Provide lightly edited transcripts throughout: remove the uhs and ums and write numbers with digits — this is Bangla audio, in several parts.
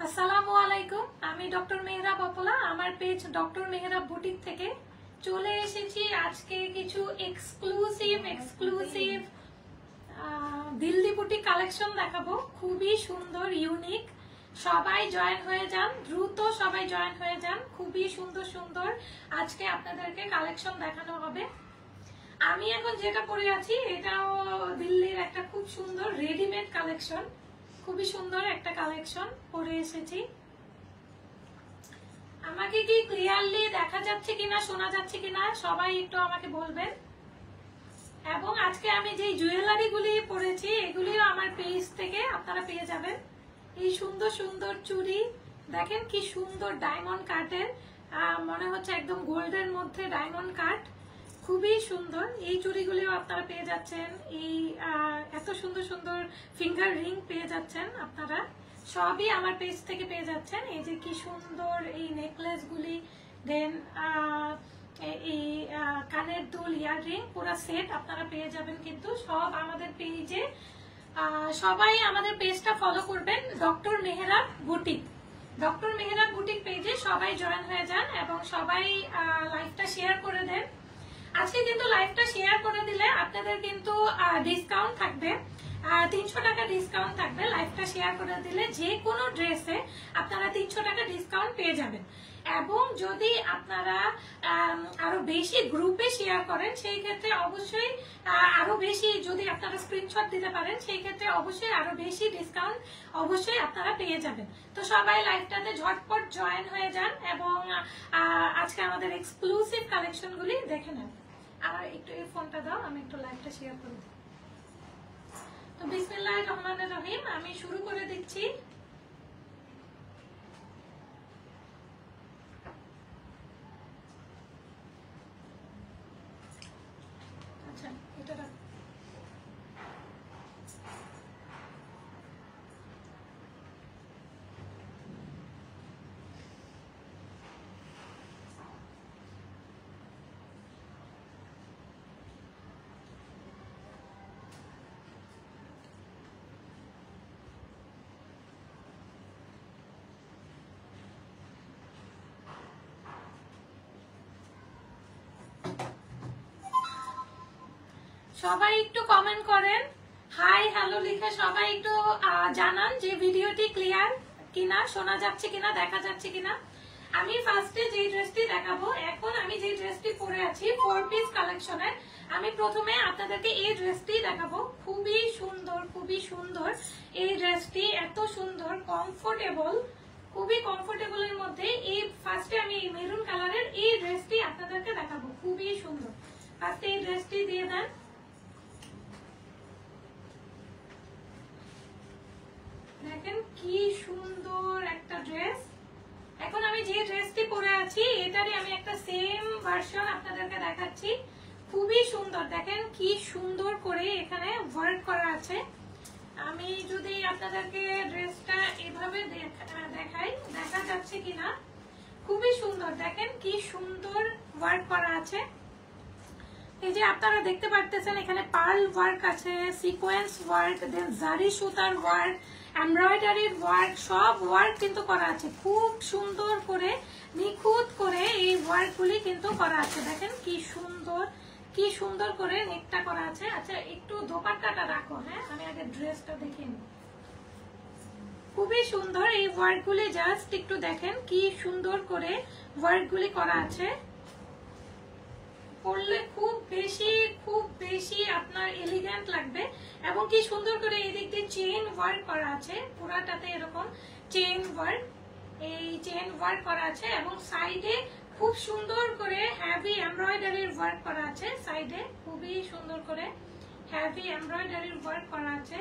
আসসালামু আলাইকুম, আমি ডক্টর মেহরাব অপলা। আমার পেজ ডক্টর মেহরাব বুটিক থেকে চলে এসেছি আজকে কিছু এক্সক্লুসিভ দিল্লি বুটিক কালেকশন দেখাবো। খুবই সুন্দর, ইউনিক। সবাই জয়েন হয়ে যান, দ্রুত সবাই জয়েন হয়ে যান। খুবই সুন্দর সুন্দর আজকে আপনাদেরকে কালেকশন দেখানো হবে। আমি এখন যেটা পরে আছি এটাও দিল্লির একটা খুব সুন্দর রেডিমেড কালেকশন। খুবই সুন্দর একটা কালেকশন পরে এসেছি। আমাকে কি ক্লিয়ারলি দেখা যাচ্ছে কিনা, শোনা যাচ্ছে কিনা সবাই একটু আমাকে বলবেন। এবং আজকে আমি যে জুয়েলারি গুলি পরেছি এগুলিও আমার পেজ থেকে আপনারা পেয়ে যাবেন। এই সুন্দর সুন্দর চুড়ি দেখেন, কি সুন্দর ডায়মন্ড কাটের, মনে হচ্ছে একদম গোল্ডের মধ্যে ডায়মন্ড কাট, খুবই সুন্দর। এই চুড়িগুলিও আপনারা পেয়ে যাচ্ছেন। এই এত সুন্দর সুন্দর ফিঙ্গার রিং পেয়ে যাচ্ছেন আপনারা, সবই আমার পেজ থেকে পেয়ে যাচ্ছেন। এই যে কি সুন্দর এই নেকলেস গুলি, দেন এই কানের দুল, ইয়াররিং, পুরো সেট আপনারা পেয়ে যাবেন কিন্তু সব আমাদের পেজে। সবাই আমাদের পেজটা ফলো করবেন, doctor Mehrab boutique. Doctor Mehrab boutique পেজে সবাই জয়েন হয়ে যান এবং সবাই লাইভটা শেয়ার করে দেন। আজকে কিন্তু লাইভটা শেয়ার করে দিলে আপনাদের কিন্তু ডিসকাউন্ট থাকবে, 300 টাকা ডিসকাউন্ট থাকবে। লাইভটা শেয়ার করে দিলে যে কোনো ড্রেসে আপনারা 300 টাকা ডিসকাউন্ট পেয়ে যাবেন। এবং যদি আপনারা আরো বেশি গ্রুপে শেয়ার করেন সেই ক্ষেত্রে অবশ্যই আরো বেশি, যদি আপনারা স্ক্রিনশট দিতে পারেন সেই ক্ষেত্রে অবশ্যই আরো বেশি ডিসকাউন্ট অবশ্যই আপনারা পেয়ে যাবেন। তো সবাই লাইভটাতে ঝটপট জয়েন হয়ে যান এবং আজকে আমাদের এক্সক্লুসিভ কালেকশন গুলি দেখে নেন। আর একটু এই ফোনটা দাও, আমি একটু লাইভটা শেয়ার করে দিই। তো বিসমিল্লাহির রহমানির রহিম, আমি শুরু করে দিচ্ছি। আচ্ছা, এটা সবাই একটু কমেন্ট করেন, হাই হ্যালো লিখে সবাই একটু জানান যে ভিডিওটি ক্লিয়ার কিনা, শোনা যাচ্ছে কিনা, দেখা যাচ্ছে কিনা। আমি ফার্স্টে যে ড্রেসটি দেখাবো, এখন আমি যে ড্রেসটি পরে আছি 4 পিস কালেকশনের, আমি প্রথমে আপনাদেরকে এই ড্রেসটি দেখাবো। খুবই সুন্দর, খুবই সুন্দর এই ড্রেসটি, এত সুন্দর, কমফোর্টেবল, খুবই কমফোর্টেবলের মধ্যে। এই ফার্স্টে আমি মেরুন কালারের এই ড্রেসটি আপনাদেরকে দেখাবো, খুবই সুন্দর। ফার্স্টে এই ড্রেসটি দিয়ে দেন। দেখেন কি সুন্দর একটা ড্রেস। এখন আমি যে ড্রেসটি পরে আছি এটারই আমি একটা সেম ভার্সন আপনাদেরকে দেখাচ্ছি। খুবই সুন্দর, দেখেন কি সুন্দর করে এখানে ওয়ার্ক করা আছে। আমি যদি আপনাদেরকে ড্রেসটা এভাবে দেখাই, দেখা যাচ্ছে কিনা, খুবই সুন্দর, দেখেন কি সুন্দর ওয়ার্ক করা আছে। এই যে আপনারা দেখতে পারতেছেন এখানে পার্ল ওয়ার্ক আছে, সিকোয়েন্স ওয়ার্ক, দেন জারি সুতার ওয়ার্ক, এমব্রয়ডারির ওয়ার্ক, সব ওয়ার্ক কিন্তু করা আছে। খুব সুন্দর করে, নিখুঁত করে এই ওয়ার্ক গুলি কিন্তু করা আছে। দেখেন কি সুন্দর, কি সুন্দর করে নেকটা করা আছে। আচ্ছা, একটু দোপাট্টাটা রাখো, হ্যাঁ, আমি আগে ড্রেসটা দেখে নিই। খুবই সুন্দর এই ওয়ার্ক গুলি, জাস্ট একটু দেখেন কি সুন্দর করে ওয়ার্ক গুলি করা আছে। পরলে খুব বেশি আপনার এলিগেন্ট লাগবে। এবং কি সুন্দর করে এই দিক দিয়ে চেইন ওয়ার্ক করা আছে, পুরাটাতে এরকম চেইন ওয়ার্ক, এই চেইন ওয়ার্ক করা আছে। এবং সাইডে খুব সুন্দর করে হেভি এমব্রয়ডারির ওয়ার্ক করা আছে। সাইডে খুবই সুন্দর করে হেভি এমব্রয়ডারির ওয়ার্ক করা আছে।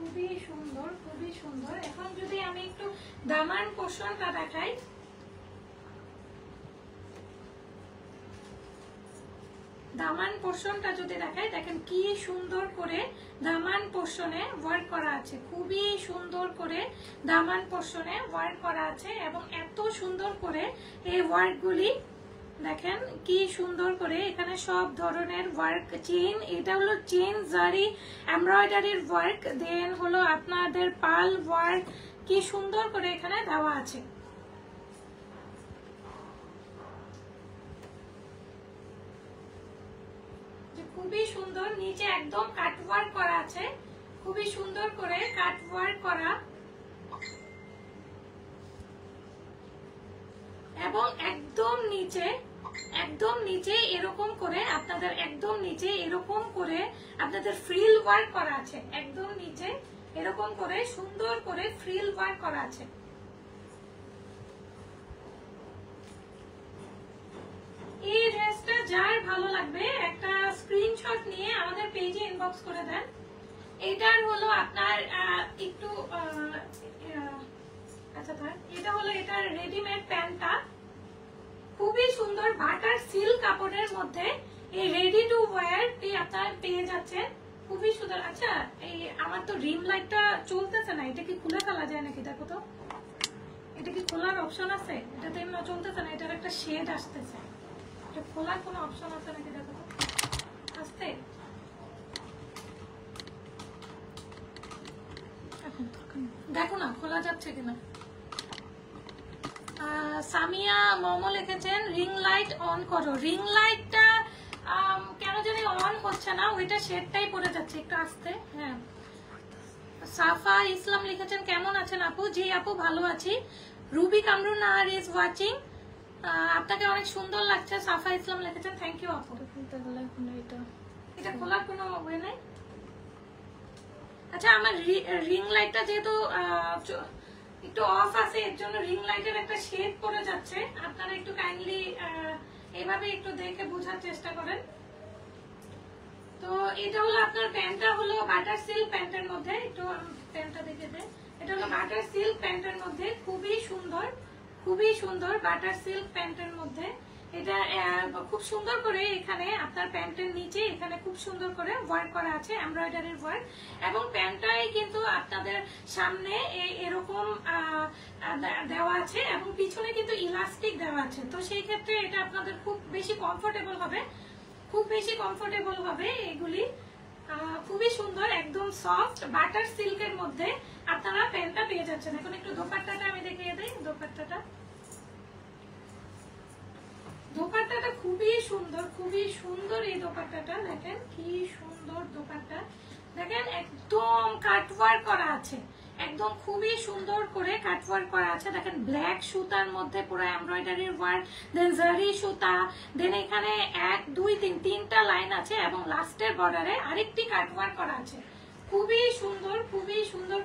খুবই সুন্দর, খুবই সুন্দর। এখন যদি আমি একটু দামান পোর্শনটা দেখাই, দামান পোর্শনটা যদি দেখাই, দেখেন কি সুন্দর করে দামান পোর্শনে ওয়ার্ক করা আছে। খুবই সুন্দর করে দামান পোর্শনে ওয়ার্ক করা আছে এবং এত সুন্দর করে এই ওয়ার্কগুলি দেখেন কি সুন্দর করে এখানে সব ধরনের ওয়ার্ক, চেইন, এটা হলো চেইন জারি এমব্রয়ডারির ওয়ার্ক, দেন হলো আপনাদের পার্ল ওয়ার্ক, কি সুন্দর করে এখানে দেওয়া আছে। খুবই সুন্দর, নিচে একদম কাট ওয়ার্ক করা আছে, খুবই সুন্দর করে কাট ওয়ার্ক করা, এবং একদম নিচে এরকম করে আপনাদের একদম নিচে এরকম করে আপনাদের ফ্রিল ওয়ার্ক করা আছে, একদম নিচে এরকম করে সুন্দর করে ফ্রিল ওয়ার্ক করা আছে। এই ড্রেসটা যার ভালো লাগবে একটা স্ক্রিনশট নিয়ে আমাদের পেজে ইনবক্স করে দেন। এটার হলো আপনার একটু আচ্ছা থাক, এটা হলো এটার রেডিমেড প্যান্টটা, খুবই সুন্দর বাটার সিল্ক কাপড়ের মধ্যে এই রেডি টু ওয়্যারটি আপনারা পেয়ে যাচ্ছেন, খুবই সুন্দর। আচ্ছা এই আমার তো রিম লাইটটা চলতেছে না, এটা কি খুলে ফেলা যায় নাকি? দেখো তো, এটা কি খোলার অপশন আছে? এটা তো এমনি চলতেছে না, এটার একটা শেড আসতেছে, এটা খোলার কোনো অপশন আছে নাকি? দেখো তো আসতে, দেখো না খোলা যাচ্ছে কিনা। সামিয়া মোমো লিখেছেন রিং লাইট অন করো, রিং লাইটটা কেন জানি অন হচ্ছে না, ওইটা শেডটাই পড়ে যাচ্ছে একটু আস্তে। হ্যাঁ, সাফা ইসলাম লিখেছেন কেমন আছেন আপু? জি আপু ভালো আছি। Ruby Kamrun Nahar is watching, আপনাকে অনেক সুন্দর লাগছে, সাফা ইসলাম লিখেছেন, থ্যাংক ইউ আপু। এটা খোলার কোনো ওয়ে নাই। আচ্ছা আমার রিং লাইটটা যেহেতু একটু অফ আছে, এর জন্য রিং লাইটের একটা শেড পড়ে যাচ্ছে, আপনারা একটু কাইন্ডলি এভাবে একটু দেখে বোঝার চেষ্টা করেন। তো এটা হলো আপনার প্যান্টটা হলো বাটার সিল্ক প্যান্টের মধ্যে, একটু প্যান্টটা দেখে দেন, এটা হলো বাটার সিল্ক প্যান্টের মধ্যে, খুবই সুন্দর বাটার সিল্ক প্যান্টের মধ্যে। এটা খুব সুন্দর করে এখানে আপনার প্যান্টের নিচে এখানে খুব সুন্দর করে ওয়ার্ক করা আছে, এমব্রয়ডারির ওয়ার্ক, এবং প্যান্টটাই কিন্তু আপনাদের সামনে এরকম দেওয়া আছে এবং পিছনে কিন্তু ইলাস্টিক দেওয়া আছে। তো সেই ক্ষেত্রে এটা আপনাদের খুব বেশি কমফোর্টেবল হবে, এগুলি খুবই সুন্দর, একদম সফট বাটার সিল্কের মধ্যে আপনারা প্যান্টটা পেয়ে যাচ্ছেন। এখন একটু দোপাট্টাটা আমি দেখিয়ে দিই। দোপাট্টাটা খুবই সুন্দর, এই দোপাট্টাটা দেখেন কি সুন্দর দোপাট্টা, দেখেন একদম কাটওয়ার্ক করা আছে, একদম খুবই সুন্দর করে কাটওয়ার্ক করা আছে। দেখেন ব্ল্যাক সুতার মধ্যে পুরো এমব্রয়ডারির ওয়ার্ক, দেন জারি সুতা, দেন এখানে 1 2 3 তিনটা লাইন আছে এবং লাস্টের বর্ডারে আরেকটি কাটওয়ার্ক করা আছে, খুবই সুন্দর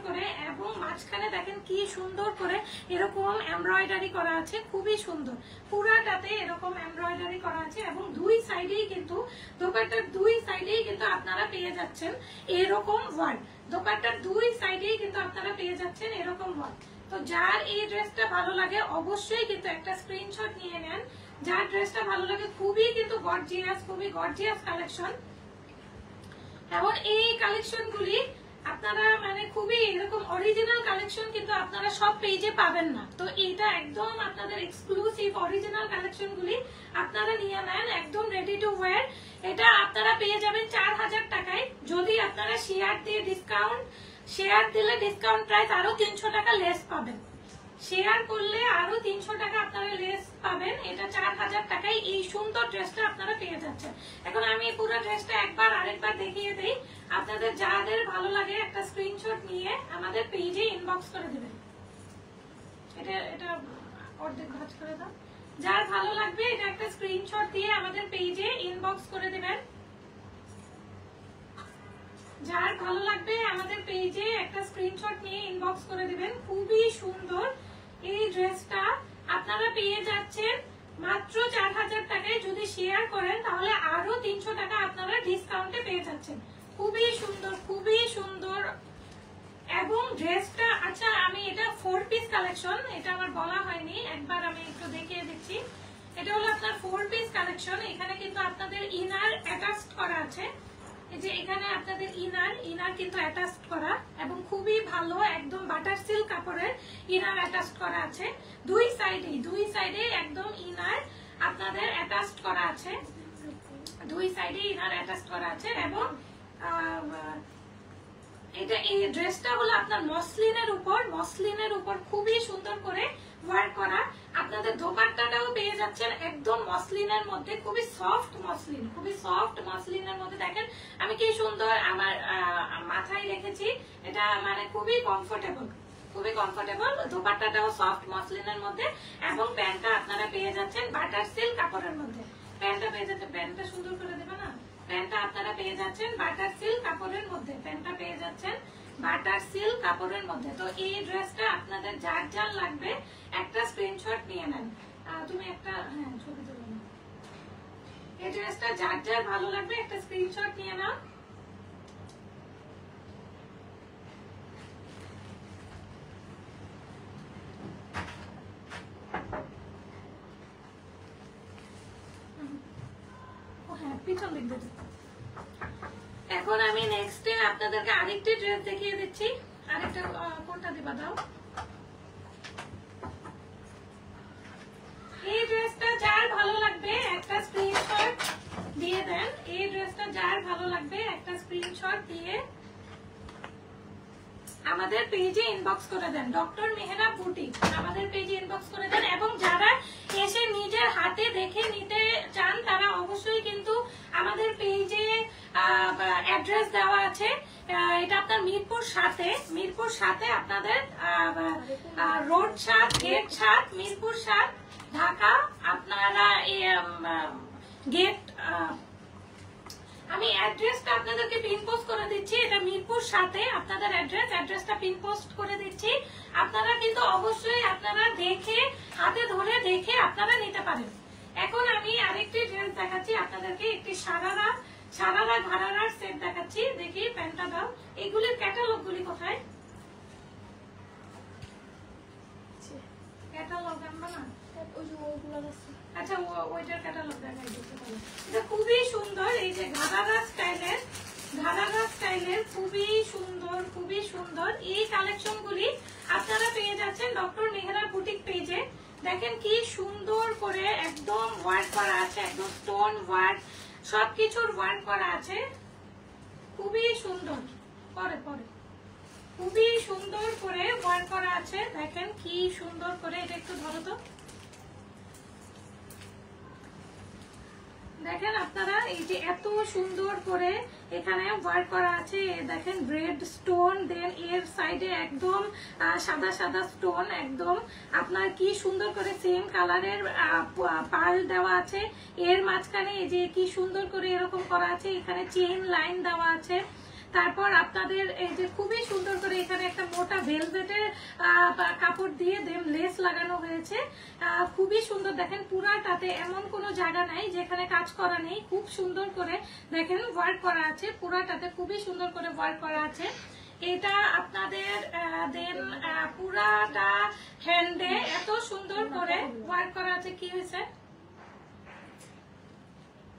করে, এবং মাঝখানে দেখেন কি সুন্দর করে এরকম এমব্রয়ডারি করা আছে, খুবই সুন্দর, পুরাটাতে এরকম এমব্রয়ডারি করা আছে, এবং দুই সাইডেই কিন্তু দোপাট্টার দুই সাইডেই কিন্তু আপনারা পেয়ে যাচ্ছেন এরকম ওয়ার্ক, দোপাট্টার দুই সাইডেই কিন্তু আপনারা পেয়ে যাচ্ছেন এরকম ওয়ার্ক। তো যার এই ড্রেসটা ভালো লাগে অবশ্যই কিন্তু একটা স্ক্রিনশট নিয়ে নেন, যার ড্রেসটা ভালো লাগে, খুবই কিন্তু গর্জিয়াস কালেকশন, এবং এই কালেকশন গুলি আপনারা মানে খুবই এরকম অরিজিনাল কালেকশন কিন্তু আপনারা সব পেজে পাবেন না। তো এটা একদম আপনাদের এক্সক্লুসিভ অরিজিনাল কালেকশন গুলি আপনারা নিয়ে নেন, একদম রেডি টু ওয়্যার। এটা আপনারা পেয়ে যাবেন 4000 টাকায়, যদি আপনারা শেয়ার দিলে ডিসকাউন্ট প্রাইস আরো 300 টাকা লেস পাবেন, শেয়ার করলে আরো 300 টাকা আপনারা লেস পাবেন। এটা 4000 টাকায় এই সুন্দর ড্রেসটা আপনারা পেয়ে যাচ্ছেন। এখন আমি পুরো ড্রেসটা আরেকবার দেখিয়ে দেই, আপনাদের যাদের ভালো লাগে একটা স্ক্রিনশট নিয়ে আমাদের পেজে ইনবক্স করে দিবেন। এটা অর্ধেক ভাঁজ করে দাও, যার ভালো লাগবে এটা একটা স্ক্রিনশট দিয়ে আমাদের পেজে ইনবক্স করে দিবেন, যার ভালো লাগবে আমাদের পেজে একটা স্ক্রিনশট নিয়ে ইনবক্স করে দিবেন। খুবই সুন্দর এই ড্রেসটা আপনারা পেয়ে যাচ্ছেন মাত্র 4000 টাকায়, যদি শেয়ার করেন তাহলে আরো 300 টাকা আপনারা ডিসকাউন্টে পেয়ে যাচ্ছেন। খুবই সুন্দর এবং ড্রেসটা, আচ্ছা আমি এটা 4 পিস কালেকশন, এটা আমার বলা হয়নি, একবার আমি একটু দেখিয়ে দিচ্ছি। এটা হলো আপনার 4 পিস কালেকশন, এখানে কিন্তু আপনাদের ইনার অ্যাটাচড করা আছে, এই যে এখানে আপনাদের ইনার কিন্তু অ্যাটাচড করা, এবং খুবই ভালো একদম বাটার সিল্ক কাপড়ের ইনার অ্যাটাচড করা আছে, দুই সাইডে একদম ইনার আপনাদের অ্যাটাচড করা আছে, দুই সাইডে ইনার অ্যাটাচড করা আছে। এবং এটা এই ড্রেসটা হলো আপনার মসলিনের উপর খুবই সুন্দর করে ওয়ার্ক করা। আপনাদের দোপাট্টাটাও পেয়ে যাচ্ছেন একদম মসলিনের মধ্যে, খুবই সফট মসলিনের মধ্যে। দেখেন আমি কি সুন্দর আমার মাথায় রেখেছি, এটা মানে খুবই কমফোর্টেবল। দোপাট্টাটাও সফট মসলিনের মধ্যে এবং প্যান্টটা আপনারা পেয়ে যাচ্ছেন বাটার সিল্ক কাপড়ের মধ্যে। প্যান্টটা পেয়ে যাচ্ছেন, প্যান্টটা সুন্দর করে দেবে না, প্যান্টটা আপনারা পেয়ে যাচ্ছেন বাটার সিল্ক কাপড়ের মধ্যে, তো এই ড্রেসটা আপনাদের যার যার লাগবে একটা স্ক্রিনশট নিয়ে নেন। তুমি একটা ছবি তুলে নাও। এই ড্রেসটা যার যার ভালো লাগবে একটা স্ক্রিনশট নিয়ে নাও। পিছন দিক দিয়ে। এখন আমি নেক্সট আপনাদেরকে আরেকটি ড্রেস দেখিয়ে দিচ্ছি। আরেকটা কোনটা দিবা দাও। এই ড্রেসটা যার ভালো লাগবে একটা স্ক্রিনশট দিয়ে দেন। এই ড্রেসটা যার ভালো লাগবে একটা স্ক্রিনশট দিয়ে আমাদের পেজে ইনবক্স করে দেন। ডক্টর মেহরা বুটিক আমাদের পেজে ইনবক্স করে দেন। এবং যারা এসে নিজের হাতে দেখে নিতে চান তারা অবশ্যই কিন্তু আমাদের পেজে অ্যাড্রেস দেওয়া আছে। এটা আপনার মিরপুর 7 আপনাদের রোড 7 গেট 7 মিরপুর 7 ঢাকা। আপনারা গেট আমি অ্যাড্রেসটা আপনাদেরকে পিন পোস্ট করে দিচ্ছি। এটা মিরপুর 7 আপনাদের অ্যাড্রেসটা পিন পোস্ট করে দিচ্ছি। আপনারা কিন্তু অবশ্যই আপনারা দেখে হাতে ধরে দেখে আপনারা নিতে পারেন। এখন আমি আরেকটি ড্রেস দেখাচ্ছি আপনাদেরকে, একটি সারারা ঘাড়ারার সেট দেখাচ্ছি। দেখি প্যান্টটা দাও। এগুলির ক্যাটালগ গুলি কোথায়? ক্যাটালগ আনবা না? আচ্ছা ওইটার ক্যাটালগ দেখাই দিতে পারো। এটা খুবই সুন্দর, এই যে ঘাড়ারা স্টাইলের খুবই সুন্দর এই কালেকশন গুলি আপনারা পেয়ে যাচ্ছেন ডক্টর মেহরা বুটিক পেজে। দেখেন কি সুন্দর করে একদম ওয়ার্ক করা আছে, একদম স্টোন ওয়ার্ক, সবকিছুর ওয়ার্ক করা আছে। খুবই সুন্দর খুবই সুন্দর করে ওয়ার্ক করা আছে। দেখেন কি সুন্দর করে, এটা একটু ধরো তো। দেখেন আপনারা এই যে এত সুন্দর করে এখানে ওয়ার্ক করা আছে। দেখেন রেড স্টোন, দেন এর সাইডে একদম সাদা স্টোন, একদম আপনার কি সুন্দর করে সেম কালারের পাল দেওয়া আছে। এর মাঝখানে এই যে কি সুন্দর করে এরকম করা আছে, এখানে চেইন লাইন দেওয়া আছে। তারপর আপনাদের এই যে খুবই সুন্দর করে এখানে একটা মোটা ভেলভেটের কাপড় দিয়ে দেন লেস লাগানো হয়েছে। খুবই সুন্দর। দেখেন পুরাটাতে এমন কোনো জায়গা নাই যেখানে কাজ করা নেই। খুব সুন্দর করে দেখেন ওয়ার্ক করা আছে, পুরাটাতে খুবই সুন্দর করে ওয়ার্ক করা আছে। এটা আপনাদের দেন পুরাটা হ্যান্ডে এত সুন্দর করে ওয়ার্ক করা আছে। কি হয়েছে?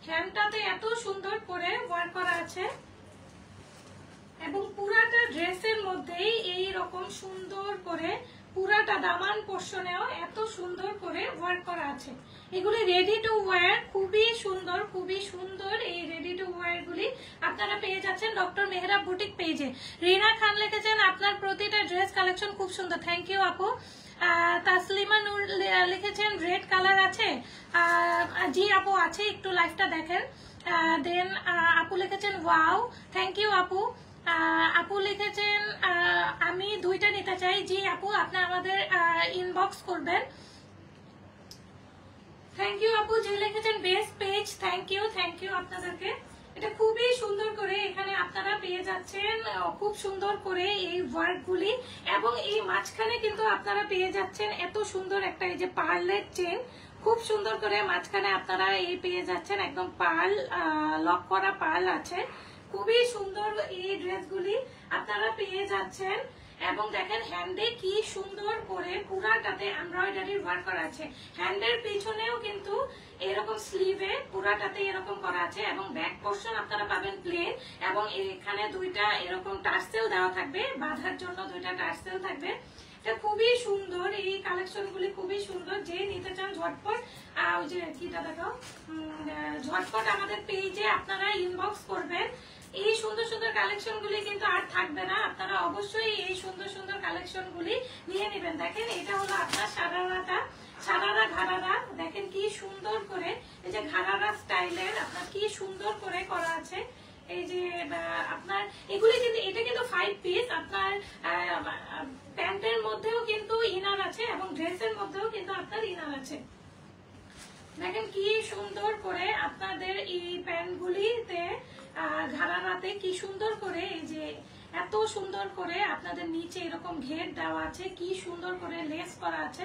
হ্যান্ডটাতে এত সুন্দর করে ওয়ার্ক করা আছে এবং পুরাটা ড্রেসের মধ্যেই এই রকম সুন্দর করে পুরাটা দামান পোর্শনেও এত সুন্দর করে ওয়ার্ক করা আছে। এগুলি রেডি টু ওয়্যার, খুবই সুন্দর এই রেডি টু ওয়্যার গুলি আপনারা পেয়ে যাচ্ছেন ডক্টর মেহরা বুটিক পেজে। রিনা খান লিখেছেন আপনার প্রতিটা ড্রেস কালেকশন খুব সুন্দর। থ্যাংক ইউ আপু। তাসলিমা নূর লিখেছেন রেড কালার আছে। জি আপু আছে, একটু লাইভটা দেখেন। দেন আপু লিখেছেন ওয়াও, থ্যাংক ইউ আপু। আপু লিখেছেন আমি দুইটা নিতে চাই। জি আপু, আপনি আমাদের ইনবক্স করবেন। থ্যাংক ইউ আপু। যে লিখেছেন বেস্ট পেজ, থ্যাংক ইউ আপনাদেরকে। এটা খুবই সুন্দর করে এখানে আপনারা পেয়ে যাচ্ছেন খুব সুন্দর করে এই ওয়ার্ক গুলি এবং এই মাঝখানে কিন্তু আপনারা পেয়ে যাচ্ছেন এত সুন্দর একটা এই যে পার্লের চেন, খুব সুন্দর করে মাঝখানে আপনারা এই পেয়ে যাচ্ছেন একদম পার্ল লক করা পার্ল আছে। খুবই সুন্দর এই ড্রেসগুলি আপনারা পেয়ে যাচ্ছেন এবং দেখেন হ্যান্ডে কি সুন্দর করে পুরাটাতে এমব্রয়ডারি ওয়ার্ক করা আছে। হ্যান্ডের পিছনেও কিন্তু এরকম স্লিভে পুরাটাতে এরকম করা আছে এবং ব্যাক পোর্শন আপনারা পাবেন প্লেন এবং এখানে দুইটা এরকম টার্সেল দেওয়া থাকবে, বাঁধার জন্য দুইটা টার্সেল থাকবে। এটা খুবই সুন্দর এই কালেকশন গুলি খুবই সুন্দর, যে নিতে চান ঝটপট ওই যে কিটা দেখাও, ঝটপট আমাদের পেজে আপনারা ইনবক্স করবেন। এই সুন্দর সুন্দর কালেকশন গুলি কিন্তু আর থাকবে না, আপনারা অবশ্যই এই সুন্দর সুন্দর কালেকশন গুলি নিয়ে নেবেন। দেখেন এটা হলো আপনার সারারা ঘাড়ারা, দেখেন কি সুন্দর করে এই যে ঘাড়ারা স্টাইলের আপনার কি সুন্দর করে করা আছে। এই যে আপনার এগুলি কিন্তু এটা কিন্তু 5 পিস, আপনার প্যান্টের মধ্যেও কিন্তু ইনার আছে এবং ড্রেসের মধ্যেও কিন্তু আপনার ইনার আছে। দেখেন কি সুন্দর করে আপনাদের এই প্যান্টগুলিতে ঘাড়ারাতে কি সুন্দর করে এই যে এত সুন্দর করে আপনাদের নিচে এরকম ঘের দেওয়া আছে, কি সুন্দর করে লেস করা আছে,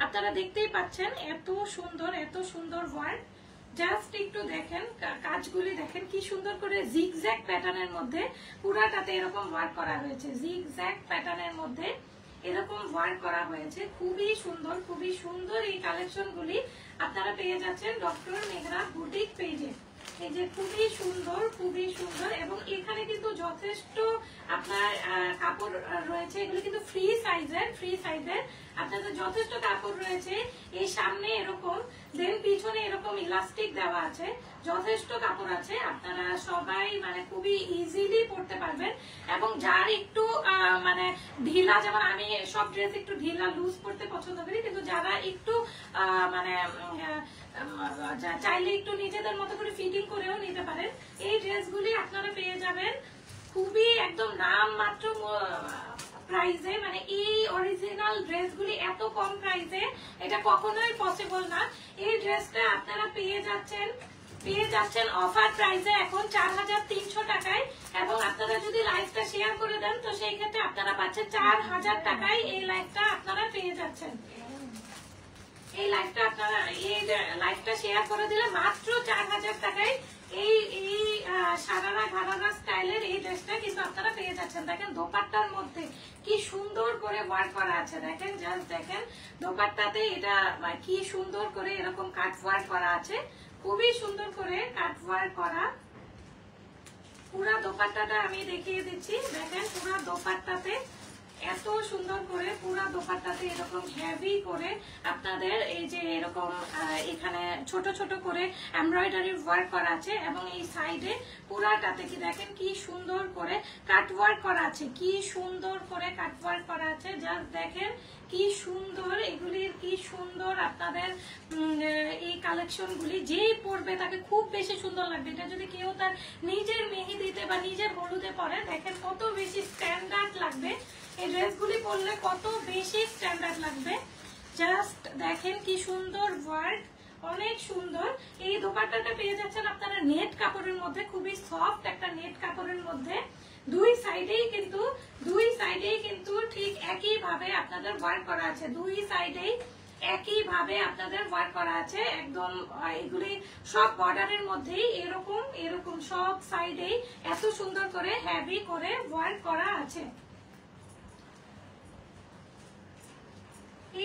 আপনারা দেখতেই পাচ্ছেন এত সুন্দর ওয়ার্ক। জাস্ট একটু দেখেন কাজগুলি, দেখেন কি সুন্দর করে জিগজ্যাগ প্যাটার্নের মধ্যে পুরাটাতে এরকম ওয়ার্ক করা হয়েছে, জিগজ্যাগ প্যাটার্নের মধ্যে এরকম ওয়ার্ক করা হয়েছে। খুবই সুন্দর এই কালেকশন গুলি আপনারা পেয়ে যাচ্ছেন ডক্টর মেঘনা বুটিক পেজে। এই যে খুবই সুন্দর এবং এখানে কিন্তু যথেষ্ট আপনার কাপড় রয়েছে, এগুলো কিন্তু ফ্রি সাইজের আপনাদের যথেষ্ট কাপড় রয়েছে। এই সামনে এরকম, দেন পিছনে এরকম ইলাস্টিক দেওয়া আছে, যথেষ্ট কাপড় আছে, আপনারা সবাই মানে খুবই ইজিলি পরতে পারবেন। এবং যার একটু মানে ঢিলা, যেমন আমি সব ড্রেস একটু ঢিলা লুজ পরতে পছন্দ করি, কিন্তু যারা একটু মানে চাইলে একটু নিজেদের মতো করে ফিটিং করেও নিতে পারেন। এই ড্রেসগুলি আপনারা পেয়ে যাবেন খুবই একদম নাম মাত্র প্রাইসে, মানে এই অরিজিনাল ড্রেসগুলি এত কম প্রাইসে এটা কখনোই পসিবল না। এই ড্রেসটা আপনারা পেয়ে যাচ্ছেন অফার প্রাইসে এখন 4300 টাকায়, এবং আপনারা যদি লাইভটা শেয়ার করে দেন তো সেই ক্ষেত্রে আপনারা পাচ্ছেন 4000 টাকায়। এই লাইভটা আপনারা পেয়ে যাচ্ছেন, এই লাইভটা শেয়ার করে দিলে মাত্র 4000 টাকায় এই সারারা ঘাড়ারা স্টাইলের এই ড্রেসটা কিন্তু আপনারা পেয়ে যাচ্ছেন। দেখেন দোপাট্টার মধ্যে কি সুন্দর করে ওয়ার্ক করা আছে, দেখেন জাস্ট দেখেন দোপাট্টাতে এটা কি সুন্দর করে এরকম কাট ওয়ার্ক করা আছে, খুবই সুন্দর করে কাট ওয়ার্ক করা। পুরা দোপাট্টাটা আমি দেখিয়ে দিচ্ছি, দেখেন পুরা দোপাট্টাতে এত সুন্দর করে পুরা দোপাট্টাতে এরকম হেভি করে আপনাদের এই যে এরকম এখানে ছোট ছোট করে এমব্রয়ডারি ওয়ার্ক করা আছে, এবং এই সাইডে পুরাটাতে কি দেখেন কি সুন্দর করে কাট ওয়ার্ক করা আছে, কি সুন্দর করে কাট ওয়ার্ক করা আছে। জাস্ট দেখেন কি সুন্দর, এগুলির কি সুন্দর আপনাদের এই কালেকশন গুলি যেই পরবে তাকে খুব বেশি সুন্দর লাগবে। এটা যদি কেউ তার নিজের মেহেদিতে বা নিজের হলুদে পরে, দেখেন কত বেশি স্ট্যান্ডার্ড লাগবে, এই ড্রেসগুলি পরলে কত বেশি স্ট্যান্ডার্ড লাগবে। জাস্ট দেখেন কি সুন্দর ওয়ার্ক, অনেক সুন্দর। এই দোপাট্টাটা পেয়ে যাচ্ছেন আপনারা নেট কাপড়ের মধ্যে, খুবই সফট একটা নেট কাপড়ের মধ্যে। দুই সাইডেই কিন্তু ঠিক একই ভাবে আপনাদের ওয়ার্ক করা আছে, দুই সাইডেই একই ভাবে আপনাদের ওয়ার্ক করা আছে একদম। এগুলি সব বর্ডারের মধ্যেই এরকম সব সাইডেই এত সুন্দর করে হেভি করে ওয়ার্ক করা আছে।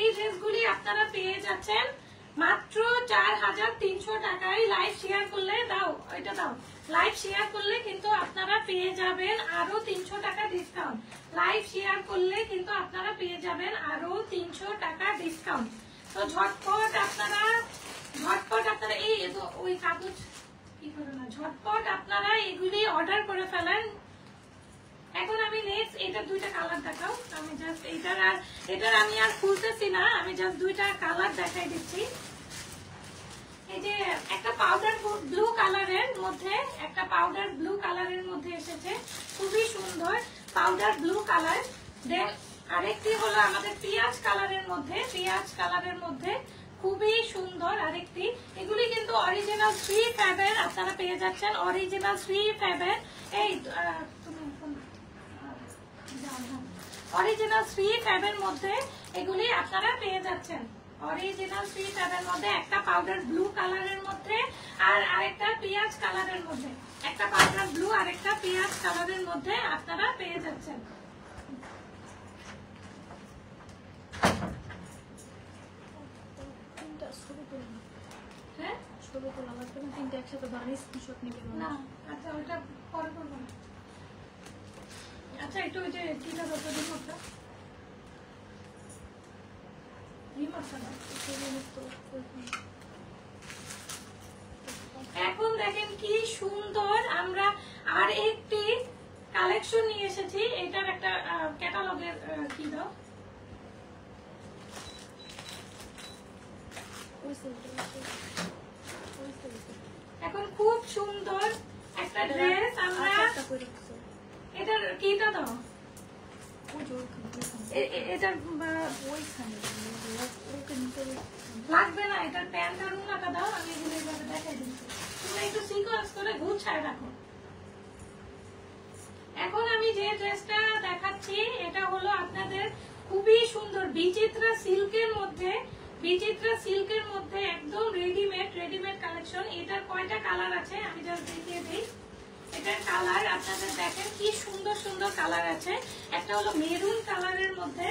এই ড্রেসগুলি আপনারা পেয়ে যাচ্ছেন মাত্র 4300 টাকায়। লাইভ শেয়ার করলে লাইভ শেয়ার করলে কিন্তু আপনারা পেয়ে যাবেন আরো 300 টাকা ডিসকাউন্ট। লাইভ শেয়ার করলে কিন্তু আপনারা পেয়ে যাবেন আরো 300 টাকা ডিসকাউন্ট। তো ঝটপট আপনারা এই ওই কাগজ কি করে না, ঝটপট আপনারা এগুলি অর্ডার করে ফেলেন। এখন আমি নেক্সট এটা দুইটা কালার দেখাও, আমি জাস্ট এটার আমি আর খুলতেছি না, আমি জাস্ট দুইটা কালার দেখাই দিচ্ছি। এই যে একটা পাউডার ব্লু কালারের মধ্যে এসেছে, খুবই সুন্দর পাউডার ব্লু কালার। দেন আরেকটি হলো আমাদের পিঁয়াজ কালারের মধ্যে খুবই সুন্দর আরেকটি। এগুলি কিন্তু অরিজিনাল 3 ফ্যাবের আপনারা পেয়ে যাচ্ছেন, অরিজিনাল 3 ফ্যাবের। এই অরিজিনাল 3 ফ্যাবের মধ্যে এগুলি আপনারা পেয়ে যাচ্ছেন, অরিজিনাল 3 ফ্যাবের মধ্যে একটা পাউডার ব্লু কালারের মধ্যে আর আরেকটা পিঁয়াজ কালারের মধ্যে, একটা পাউডার ব্লু আর একটা পিঁয়াজ কালারের মধ্যে আপনারা পেয়ে যাচ্ছেন। হ্যাঁ ছবি তোলা লাগবে না, তিনটা একসাথে বানিয়ে স্ক্রিনশট নিবেন না। আচ্ছা ওটা পরে করব না। আচ্ছা একটু ওই যে কিটা কত দিন ওটা এখন দেখেন কি সুন্দর আমরা আর একটি কালেকশন নিয়ে এসেছি। এটার একটা ক্যাটালগের কি দাও, এখন খুব সুন্দর একটা ড্রেস আমরা, এটার কিটা দাও, এটার লাগবে না, এটার প্যান্ট আর উন্নাটা দাও, আমি এগুলো এইভাবে দেখাই দিচ্ছি, তোমরা একটু সিকোয়েন্স করে গুছায় রাখো। এখন আমি যে ড্রেসটা দেখাচ্ছি এটা হলো আপনাদের খুবই সুন্দর বিচিত্রা সিল্কের মধ্যে, বিচিত্রা সিল্কের মধ্যে একদম রেডিমেড কালেকশন। এটার কয়টা কালার আছে আমি জাস্ট দেখিয়ে দিই। এটার কালার আপনাদের দেখেন কি সুন্দর সুন্দর কালার আছে। একটা হলো মেরুন কালারের মধ্যে,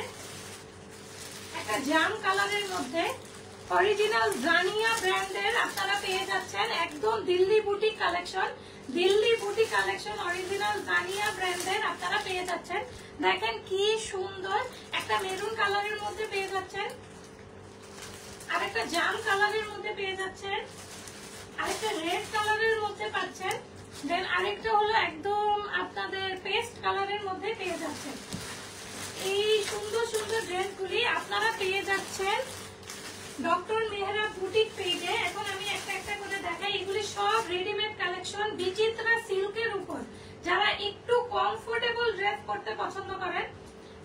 একটা জাম কালারের মধ্যে, অরিজিনাল জানিয়া ব্র্যান্ডের আপনারা পেয়ে যাচ্ছেন একদম Delhi boutique collection, Delhi boutique collection original জানিয়া ব্র্যান্ডের আপনারা পেয়ে যাচ্ছেন। দেখেন কি সুন্দর, একটা মেরুন কালারের মধ্যে পেয়ে যাচ্ছেন, আরেকটা জাম কালারের মধ্যে পেয়ে যাচ্ছেন, আরেকটা রেড কালারের মধ্যে পাচ্ছেন, দেন আরেকটা হলো একদম আপনাদের পেস্ট কালারের মধ্যে পেয়ে যাচ্ছেন। এই সুন্দর সুন্দর ড্রেসগুলি আপনারা পেয়ে যাচ্ছেন ডক্টর মেহরা বুটিক পেজে। এখন আমি একটা একটা করে দেখাই, এগুলি সব রেডিমেড কালেকশন বিচিত্রা সিল্কের উপর। যারা একটু কমফোর্টেবল ড্রেস পরতে পছন্দ করেন,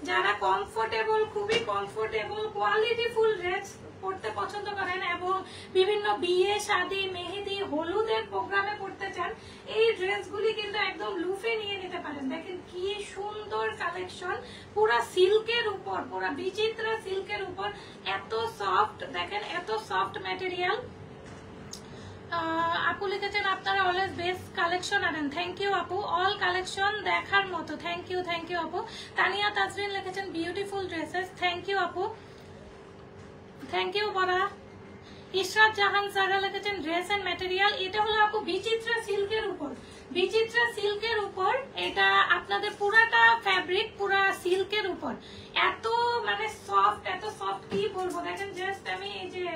যারা কমফোর্টেবল খুবই কমফোর্টেবল কোয়ালিটিফুল ড্রেস পড়তে পছন্দ করেন এবং বিভিন্ন বিয়ে শাদী মেহেদি হলুদের প্রোগ্রামে পড়তে চান, এই ড্রেসগুলি কিন্তু একদম লুফে নিয়ে নিতে পারেন। দেখেন কি সুন্দর কালেকশন, পুরা সিল্কের উপর, পুরা বিচিত্রা সিল্কের উপর, এত সফট, দেখেন এত সফট ম্যাটেরিয়াল। আপু লিখেছেন আপনারা অলওয়েজ বেস্ট কালেকশন আনেন, থ্যাংক ইউ আপু, অল কালেকশন দেখার মতো, থ্যাংক ইউ আপু। তানিয়া তাজরিন লিখেছেন বিউটিফুল ড্রেসেস, থ্যাংক ইউ আপু, থ্যাংক ইউ বড়া। ইশরাত জাহান সারা লিখেছেন ড্রেস এন্ড ম্যাটেরিয়াল, এটা হলো আপু বিচিত্রা সিল্কের উপর, বিচিত্রা সিল্কের উপর, এটা আপনাদের পুরাটা ফ্যাব্রিক পুরা সিল্কের উপর, এত মানে সফট, এত সফট কি বলবো। দেখেন জাস্ট আমি এই যে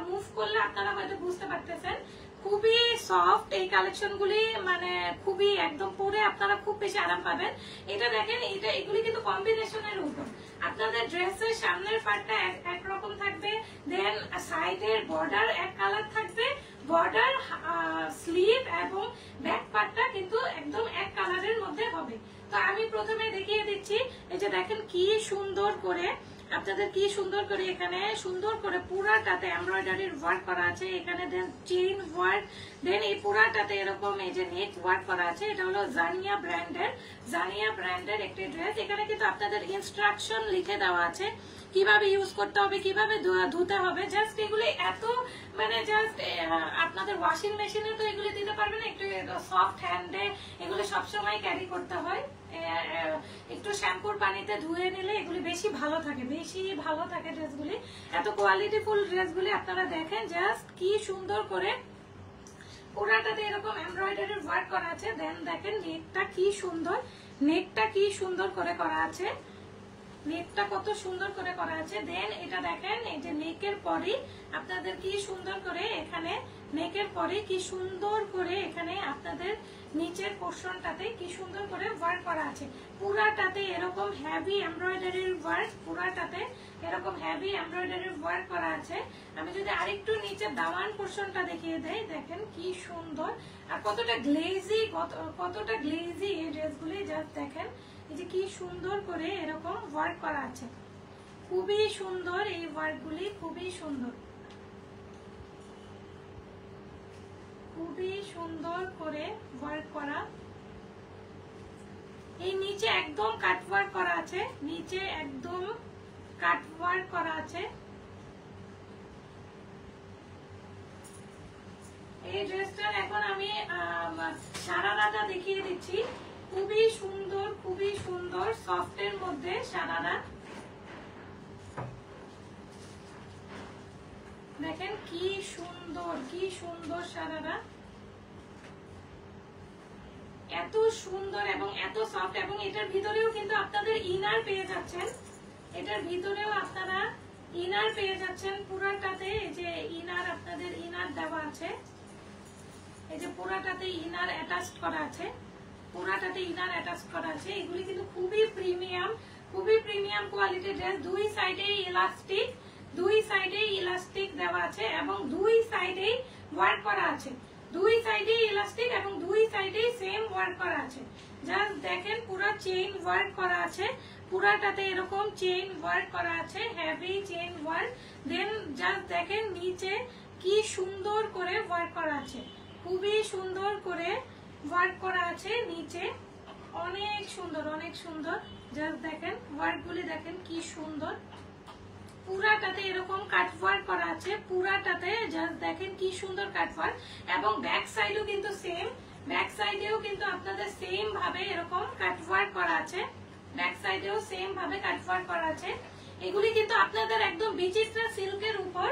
মুভ করলে আপনারা হয়তো বুঝতে পারতেছেন, খুবই সফট এই কালেকশন গুলি, মানে খুবই একদম পরে আপনারা খুব বেশি আরাম পাবেন। এটা দেখেন, এটা এগুলি কিন্তু কম্বিনেশনের উপর, আপনাদের ড্রেসের সামনের পার্টটা একরকম থাকবে, দেন সাইডের বর্ডার এক কালার থাকবে, বর্ডার স্লিভ এবং ব্যাক পার্টটা কিন্তু একদম এক কালারের মধ্যে হবে। তো আমি প্রথমে দেখিয়ে দিচ্ছি, এই যে দেখেন কি সুন্দর করে আপনাদের, কি সুন্দর করে এখানে সুন্দর করে পুরাটাতে এমব্রয়ডারির ওয়ার্ক করা আছে, এখানে দেন চেইন ওয়ার্ক, দেন এই পুরাটাতে এরকম এই যে নেক ওয়ার্ক করা আছে। এটা হলো জানিয়া ব্র্যান্ডের একটি ড্রেস। এখানে কিন্তু আপনাদের ইনস্ট্রাকশন লিখে দেওয়া আছে কিভাবে ইউজ করতে হবে, কিভাবে ধুতে হবে। জাস্ট এগুলি এত মানে জাস্ট আপনাদের ওয়াশিং মেশিনে তো এগুলি দিতে পারবে না, একটু সফট হ্যান্ডে এগুলি সবসময় ক্যারি করতে হয়, একটু শ্যাম্পুর পানিতে ধুয়ে নিলে এগুলি বেশি ভালো থাকে ড্রেসগুলি। এত কোয়ালিটিফুল ড্রেসগুলি আপনারা দেখেন, জাস্ট কি সুন্দর করে পুরাটাতে এরকম এমব্রয়ডারির ওয়ার্ক করা আছে। দেন দেখেন নেকটা কি সুন্দর করে করা আছে, নেকটা কত সুন্দর করে করা আছে। দেন এটা দেখেন এই যে নেকের পরে আপনাদের কি সুন্দর করে এখানে, নেকের পরে কি সুন্দর করে এখানে আপনাদের নিচের পোর্শনটাতে কি সুন্দর করে ওয়ার্ক করা আছে। পুরাটাতে এরকম হেভি এমব্রয়ডারির ওয়ার্ক, পুরাটাতে এরকম হেভি এমব্রয়ডারির ওয়ার্ক করা আছে। আমি যদি আরেকটু নিচে দামান পোর্শনটা দেখিয়ে দেই, দেখেন কি সুন্দর আর কতটা গ্লেজি এই ড্রেসগুলি। জাস্ট দেখেন এই যে কি সুন্দর করে এরকম ওয়ার্ক করা আছে, খুবই সুন্দর এই ওয়ার্কগুলি, খুবই সুন্দর করে ওয়ার্ক করা। এই নিচে একদম কাট ওয়ার্ক করা আছে, নিচে একদম কাট ওয়ার্ক করা আছে। এই ড্রেসটার এখন আমি সারারাটা দেখিয়ে দিচ্ছি, খুবই সুন্দর সফটের মধ্যে সারারা। দেখেন কি সুন্দর সারারা, এত সুন্দর এবং এত সফট। এবং এটার ভিতরেও কিন্তু আপনাদের ইনার পেয়ে যাচ্ছেন, এটার ভিতরেও আপনারা ইনার পেয়ে যাচ্ছেন পুরাটাতে। এই যে ইনার, আপনাদের ইনার দেওয়া আছে, এই যে পুরাটাতে ইনার অ্যাটাচ করা আছে, পুরাটাতে ইনার অ্যাটাচ করা আছে। এগুলি কিন্তু খুবই প্রিমিয়াম কোয়ালিটির ড্রেস। দুই সাইডেই ইলাস্টিক, দুই সাইডেই ইলাস্টিক দেওয়া আছে এবং দুই সাইডেই ওয়ার্ক করা আছে, দুই সাইডেই ইলাস্টিক এবং দুই সাইডেই সেম ওয়ার্ক করা আছে। জাস্ট দেখেন পুরো চেইন ওয়ার্ক করা আছে, পুরাটাতে এরকম চেইন ওয়ার্ক করা আছে, হেভি চেইন ওয়ার্ক। দেন জাস্ট দেখেন নিচে কি সুন্দর করে ওয়ার্ক করা আছে, খুবই সুন্দর করে ওয়ার্ক করা আছে নিচে, অনেক সুন্দর অনেক সুন্দর। জাস্ট দেখেন ওয়ার্কগুলি দেখেন কি সুন্দর, পুরাটাতে এরকম কাট ওয়ার্ক করা আছে, পুরাটাতে জাস্ট দেখেন কি সুন্দর কাট ওয়ার্ক। এবং ব্যাক সাইডও কিন্তু সেম, ব্যাক সাইডেও কিন্তু আপনাদের সেম ভাবে এরকম কাট ওয়ার্ক করা আছে, ব্যাক সাইডেও সেম ভাবে কাট ওয়ার্ক করা আছে। এগুলি কিন্তু আপনাদের একদম বিচিত্রা সিল্কের উপর,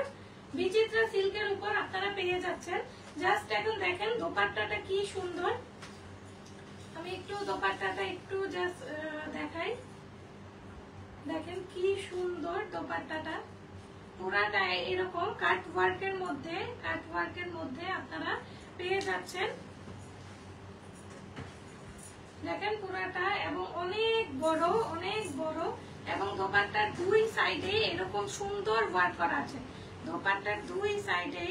বিচিত্রা সিল্কের উপর আপনারা পেয়ে যাচ্ছেন। জাস্ট এখন দেখেন দোপাট্টাটা কি সুন্দর, আমি একটু দোপাট্টাটা একটু জাস্ট দেখাই, দেখেন কি সুন্দর দোপাট্টাটা, পুরাটা এরকম কাট ওয়ার্কের মধ্যে, কাট ওয়ার্কের মধ্যে আপনারা পেয়ে যাচ্ছেন। দেখেন পুরাটা এবং অনেক বড় এবং দোপাট্টার দুই সাইডে এরকম সুন্দর ওয়ার্ক করা আছে, দোপাট্টার দুই সাইডে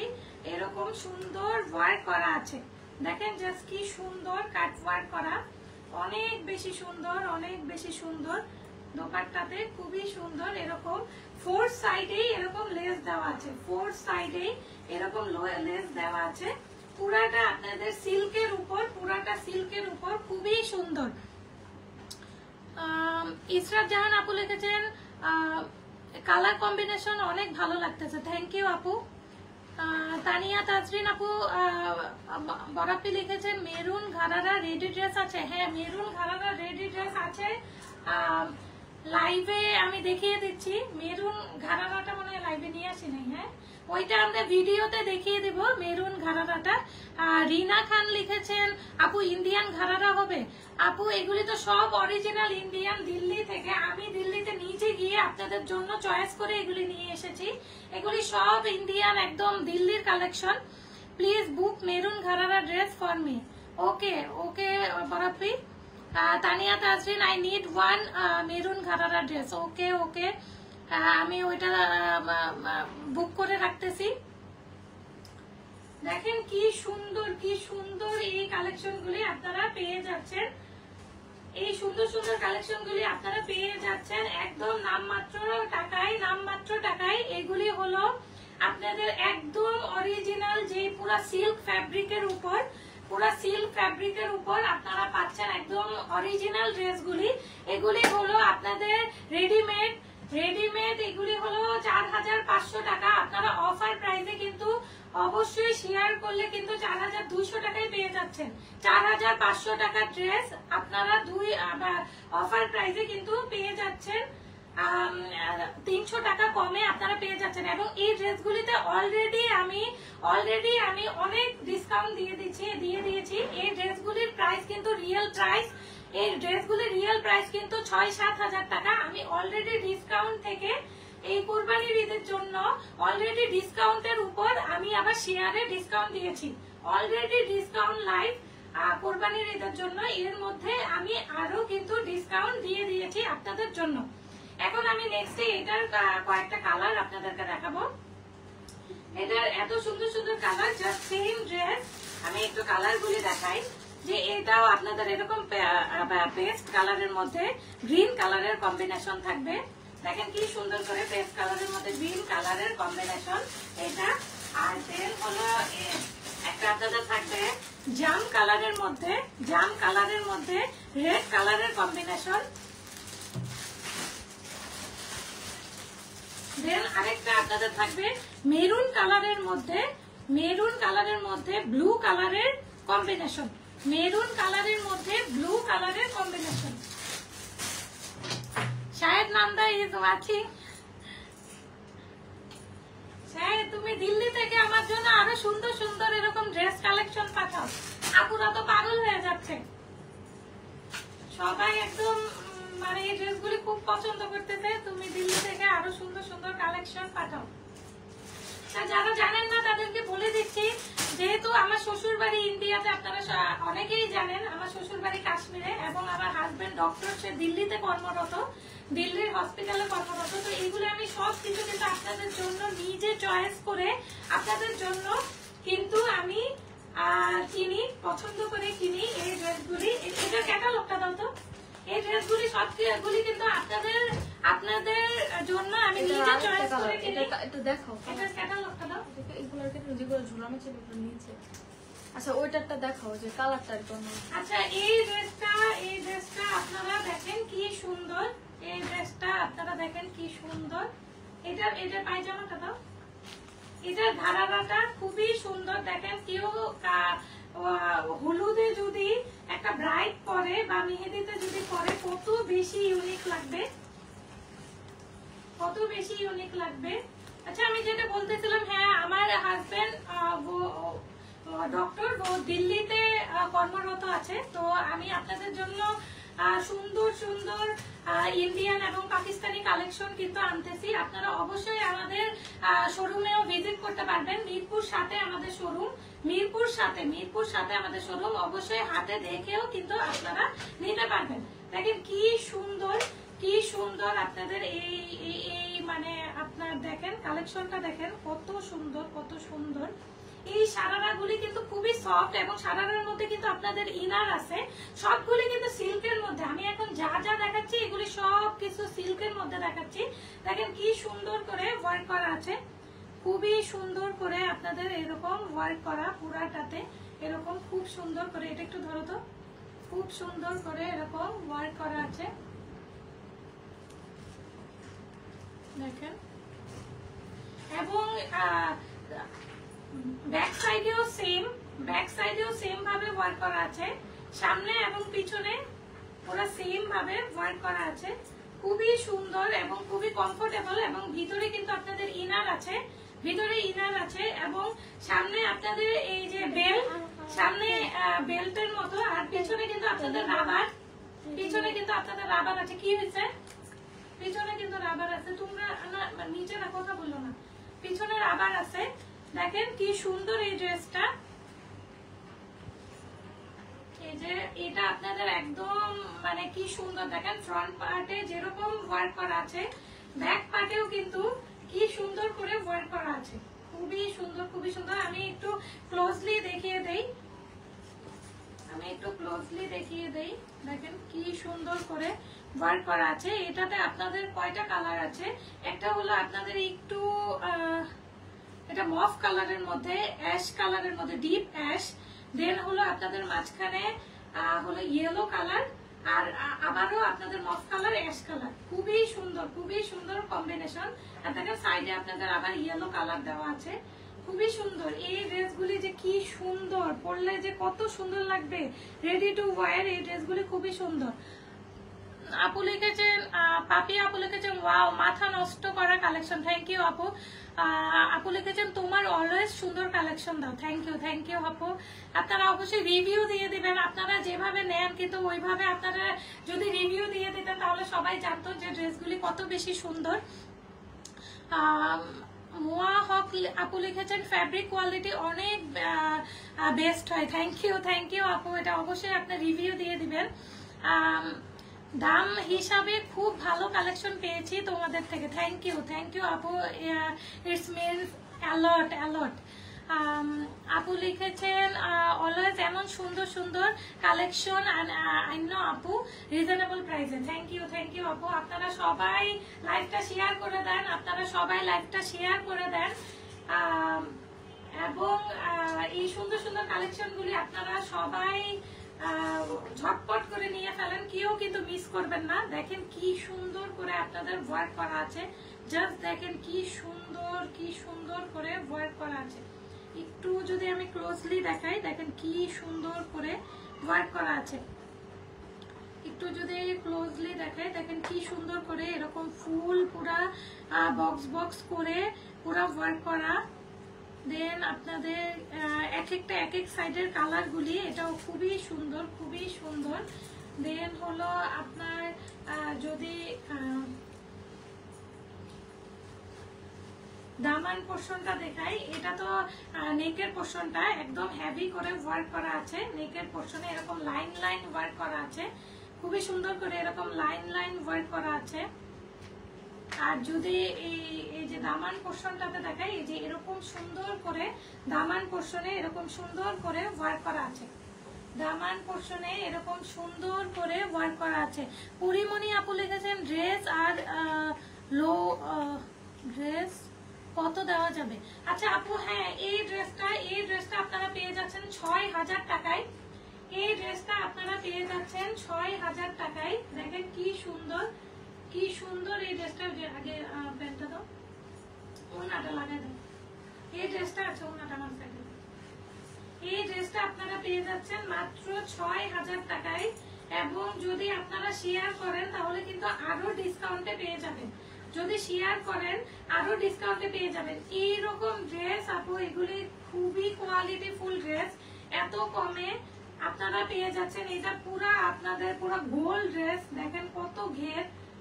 এরকম সুন্দর ওয়ার্ক করা আছে। দেখেন জাস্ট কি সুন্দর কাট ওয়ার্ক করা, অনেক বেশি সুন্দর, অনেক বেশি সুন্দর। দোপাট্টাতে খুবই সুন্দর, এরকম ফোর সাইডে এরকম লেস দেওয়া আছে, ফোর সাইডে এরকম লেস দেওয়া আছে। পুরাটা আপনাদের সিল্কের উপর, পুরাটা সিল্কের উপর, খুবই সুন্দর। ইসরাত জাহান আপু লিখেছেন কালার কম্বিনেশন অনেক ভালো লাগতেছে, থ্যাংক ইউ আপু। তানিয়া তাজরিন আপু বরাপি লিখেছেন মেরুন ঘাড়ারা রেডি ড্রেস আছে। হ্যাঁ, মেরুন ঘাড়ারা রেডি ড্রেস আছে, লাইভে আমি দেখিয়ে দিচ্ছি। মেরুন ঘাড়ারাটা মনে হয় লাইভে নিয়ে আসি নাই, হ্যাঁ ওইটা আমরা ভিডিওতে দেখিয়ে দিব মেরুন ঘাড়ারাটা। রিনা খান লিখেছেন আপু ইন্ডিয়ান ঘাড়ারা হবে। আপু এগুলি তো সব অরিজিনাল ইন্ডিয়ান, দিল্লি থেকে, আমি দিল্লিতে নিজে গিয়ে আপনাদের জন্য চয়েস করে এগুলি নিয়ে এসেছি। এগুলি সব ইন্ডিয়ান, একদম দিল্লির কালেকশন। প্লিজ বুক মেরুন ঘাড়ারা dress for me. Okay okay বরাপি। Tania Tajrin I need one maroon ঘাড়ারা ড্রেস। ওকে ওকে, আমি ওইটা বুক করে রাখতেছি। দেখেন কি সুন্দর, কি সুন্দর এই কালেকশনগুলি আপনারা পেয়ে যাচ্ছেন, এই সুন্দর সুন্দর কালেকশনগুলি আপনারা পেয়ে যাচ্ছেন একদম নামমাত্র টাকায়, নামমাত্র টাকায়। এগুলি হলো আপনাদের একদম অরিজিনাল, যে পুরা সিল্ক ফ্যাব্রিকের উপর, পুরা সিল্ক ফ্যাব্রিকের উপর আপনারা পাচ্ছেন একদম অরিজিনাল ড্রেসগুলি। এগুলি হলো আপনাদের রেডিমেড, রেডিমেড এগুলি হলো 4500 টাকা। আপনারা অফার প্রাইসে কিন্তু অবশ্যই শেয়ার করলে কিন্তু 4200 টাকায় পেয়ে যাচ্ছেন। 4500 টাকার ড্রেস আপনারা দুই অফার প্রাইসে কিন্তু পেয়ে যাচ্ছেন 300 টাকা কমে আপনারা পেয়ে যাচ্ছেন। এবং এই ড্রেসগুলিতে অলরেডি আমি অনেক ডিসকাউন্ট দিয়ে দিয়েছি। এই ড্রেসগুলির প্রাইস কিন্তু রিয়েল প্রাইস, এই ড্রেসগুলির রিয়েল প্রাইস কিন্তু 6-7 হাজার টাকা। আমি অলরেডি ডিসকাউন্ট থেকে এই কোরবানির ঈদের জন্য অলরেডি ডিসকাউন্টের উপর আমি আবার শেয়ারে ডিসকাউন্ট দিয়েছি, অলরেডি ডিসকাউন্ট লাইভ কোরবানির ঈদের জন্য। এর মধ্যে আমি আরো কিন্তু ডিসকাউন্ট দিয়ে দিয়েছি আপনাদের জন্য। এখন আমি নেক্সট এটার কয়েকটা কালার আপনাদেরকে দেখাবো। এটার এত সুন্দর সুন্দর কালার, জাস্ট সেম ড্রেস। আমি একটু কালার গুলি দেখাই, যে এটাও আপনাদের এরকম পেস্ট কালারের মধ্যে গ্রিন কালারের কম্বিনেশন থাকবে। দেখেন কি সুন্দর করে পেস্ট কালারের মধ্যে গ্রিন কালারের কম্বিনেশন এটা। আর দেন হলো একটা আপনাদের থাকবে জাম কালারের মধ্যে, জাম কালারের মধ্যে রেড কালারের কম্বিনেশন। দেন আরেকটা আপনাদের থাকবে মেরুন কালারের মধ্যে, মেরুন কালারের মধ্যে ব্লু কালারের কম্বিনেশন, মেরুন কালারের মধ্যে ব্লু কালারের combination. Shahed Nanda is watching. Shahed তুমি দিল্লি থেকে আমার জন্য আরো সুন্দর সুন্দর এরকম ড্রেস কালেকশন পাঠাও, আপুরা তো পাগল হয়ে যাচ্ছে, সবাই একদম মানে এই ড্রেসগুলি খুব পছন্দ করতেছে। তুমি দিল্লি থেকে আরো সুন্দর সুন্দর কালেকশন কালেকশন পাঠাও। যারা জানেন না তাদেরকে বলে দিচ্ছি, যেহেতু আমার শ্বশুর বাড়ি ইন্ডিয়াতে, আপনারা অনেকেই জানেন আমার শ্বশুর বাড়ি কাশ্মীরে এবং আমার হাজবেন্ড ডক্টর, সে দিল্লিতে কর্মরত, দিল্লির হসপিটালে কর্মরত। তো এইগুলো আমি সব কিছু কিন্তু আপনাদের জন্য নিজে চয়েস করে আপনাদের জন্য কিন্তু আমি কিনি, পছন্দ করে কিনি এই ড্রেসগুলি। এটার ক্যাটালগটা দাও তো। এই ড্রেসগুলি সবগুলি কিন্তু আপনাদের জন্য আমি নিজে চয়েস করে কিনি। এটা দেখো, এটার ক্যাটালগটা দাও। এগুলোর ক্ষেত্রে যেগুলো ঝুলানো ছিল ওগুলো নিচে। আচ্ছা ওইটারটা দেখাও, যে কালারটার জন্য। আচ্ছা এই ড্রেসটা আপনারা দেখেন কি সুন্দর, এই ড্রেসটা আপনারা দেখেন কি সুন্দর। এটার পায়জামাটা দাও। এটার ধারাটা খুবই সুন্দর, দেখেন কেউ হলুদে যদি একটা ব্রাইট পরে বা মেহেদিতে যদি পরে কত বেশি ইউনিক লাগবে, কত বেশি ইউনিক লাগবে। আচ্ছা আমি যেটা বলতেছিলাম, হ্যাঁ আমার হাজবেন্ড ডক্টর, ও দিল্লিতে কর্মরত আছে। তো আমি আপনাদের জন্য সুন্দর সুন্দর ইন্ডিয়ান এবং পাকিস্তানি কালেকশন কিন্তু আনতেছি। আপনারা অবশ্যই আমাদের শোরুমেও ভিজিট করতে পারবেন। মিরপুর 7-এ আমাদের শোরুম, মিরপুর 7-এ আমাদের শোরুম। অবশ্যই হাতে দেখেও কিন্তু আপনারা নিতে পারবেন। দেখেন কি সুন্দর, কি সুন্দর আপনাদের এই মানে আপনার দেখেন কালেকশনটা দেখেন কত সুন্দর, কত সুন্দর। এই সারারাগুলি কিন্তু খুবই সফট এবং সারারার মধ্যে কিন্তু আপনাদের ইনার আছে, সবগুলি কিন্তু সিল্কের মধ্যে। আমি এখন যা যা দেখাচ্ছি এগুলি সব কিছু সিল্কের মধ্যে দেখাচ্ছি। দেখেন কি সুন্দর করে ওয়ার্ক করা আছে, খুবই সুন্দর করে আপনাদের এরকম ওয়ার্ক করা পুরাটাতে, এরকম খুব সুন্দর করে। এটা একটু ধরো তো, খুব সুন্দর করে এরকম ওয়ার্ক করা আছে দেখেন। এবং ব্যাক সাইডেও সেম ভাবে ওয়ার্ক করা আছে, সামনে এবং পিছনে পুরো সেম ভাবে ওয়ার্ক করা আছে। খুবই সুন্দর এবং খুবই কমফোর্টেবল। এবং ভিতরে কিন্তু আপনাদের ইনার আছে, ভিতরে ইনার আছে এবং সামনে আপনাদের এই যে বেল্ট, সামনে বেল্টের মতো, আর পিছনে কিন্তু আপনাদের রাবার, পিছনে কিন্তু আপনাদের রাবার আছে। কি হয়েছে? পিছনে কিন্তু রাবার আছে। তোমরা নিচে না কথা বললো না, পিছনে রাবার আছে। দেখেন কি সুন্দর এই ড্রেসটা। এই যে এটা আপনাদের একদম মানে কি সুন্দর দেখেন, ফ্রন্ট পার্টে যেরকম ওয়ার্ক করা আছে, ব্যাক পার্টেও কিন্তু কি সুন্দর করে ওয়ার্ক করা আছে। খুবই সুন্দর, খুবই সুন্দর। আমি একটু ক্লোজলি দেখিয়ে দেই, দেখেন কি সুন্দর করে ওয়ার্ক করা আছে। এটাতে আপনাদের কয়টা কালার আছে? একটা হলো আপনাদের একটু এটা মফ কালারের মধ্যে, অ্যাশ কালারের মধ্যে, ডিপ অ্যাশ। দেন হলো আপনাদের মাঝখানে হলো ইয়েলো কালার, আর আবারও আপনাদের মফ কালার, অ্যাশ কালার। খুবই সুন্দর, খুবই সুন্দর কম্বিনেশন। আর দেখেন সাইডে আপনাদের আবার ইয়েলো কালার দেওয়া আছে। খুবই সুন্দর এই ড্রেসগুলি, যে কি সুন্দর, পরলে যে কত সুন্দর লাগবে। রেডি টু ওয়্যার এই ড্রেসগুলি খুবই সুন্দর। আপু লিখেছেন, পাপি আপু লিখেছেন ওয়াও মাথা নষ্ট করা কালেকশন। থ্যাংক ইউ আপু। আপু লিখেছেন তোমার অলওয়েজ সুন্দর কালেকশন দাও। থ্যাংক ইউ আপু। আপনারা অবশ্যই রিভিউ দিয়ে দিবেন। আপনারা যেভাবে নেন কিন্তু ওইভাবে আপনারা যদি রিভিউ দিয়ে দিতেন তাহলে সবাই জানতো যে ড্রেসগুলি কত বেশি সুন্দর। মোয়া হক আপু লিখেছেন ফ্যাব্রিক কোয়ালিটি অনেক বেস্ট হয়। থ্যাংক ইউ আপু। এটা অবশ্যই আপনার রিভিউ দিয়ে দিবেন। দাম হিসাবে খুব ভালো কালেকশন পেয়েছি তোমাদের থেকে। থ্যাংক ইউ আপু। It's means a lot. আপু লিখেছেন অলওয়েজ এমন সুন্দর সুন্দর কালেকশন আই নো আপু, রিজনেবল প্রাইসে। থ্যাংক ইউ আপু। আপনারা সবাই লাইভটা শেয়ার করে দেন, এবং এই সুন্দর সুন্দর কালেকশনগুলি আপনারা সবাই ঝটপট করে নিয়ে ফেলেন, কেউ কিন্তু মিস করবেন না। দেখেন কি সুন্দর করে আপনাদের ওয়ার্ক করা আছে, জাস্ট দেখেন কি সুন্দর করে ওয়ার্ক করা আছে। একটু যদি আমি ক্লোজলি দেখাই, দেখেন কি সুন্দর করে ওয়ার্ক করা আছে। একটু যদি ক্লোজলি দেখাই, দেখেন কি সুন্দর করে এরকম ফুল পুরা বক্স করে পুরা ওয়ার্ক করা। দেন আপনাদের এক এক সাইডের কালারগুলি, এটাও খুবই সুন্দর। দেন হলো আপনার যদি দামান পোর্শনটা দেখাই। এটা তো নেকের পোর্শনটা একদম হেভি করে ওয়ার্ক করা আছে। নেকের পোর্শনে এরকম লাইন লাইন ওয়ার্ক করা আছে, খুবই সুন্দর করে এরকম লাইন লাইন ওয়ার্ক করা আছে। আর যদি এই যে দামান পোর্শনটাতে দেখাই, এই যে এরকম সুন্দর করে দামান পোর্শনে এরকম সুন্দর করে ওয়ার্ক করা আছে। দামান পোর্শনে এরকম সুন্দর করে ওয়ার্ক করা আছে। পরিমণি আপু লিখেছেন ড্রেস আর লো ড্রেস কত দেওয়া যাবে? আচ্ছা আপু, হ্যাঁ এই ড্রেসটা আপনারা পেয়ে যাচ্ছেন 6000 টাকায়। এই ড্রেসটা আপনারা পেয়ে যাচ্ছেন 6000 টাকায়। দেখেন কি সুন্দর, কি সুন্দর এই ড্রেসটা। আগে প্যান্টটা দাও, ওড়নাটা লাগাই দাও। এই ড্রেসটা আছে, ওড়নাটা আমার সাইডে। এই ড্রেসটা আপনারা পেয়ে যাচ্ছেন মাত্র 6000 টাকায়। এবং যদি আপনারা শেয়ার করেন তাহলে কিন্তু আরো ডিসকাউন্টে পেয়ে যাবেন। যদি শেয়ার করেন আরো ডিসকাউন্টে পেয়ে যাবেন। এইরকম ড্রেস আপু, এগুলি খুবই কোয়ালিটি ফুল ড্রেস, এত কমে আপনারা পেয়ে যাচ্ছেন। এটা পুরা আপনাদের পুরো গোল ড্রেস। দেখেন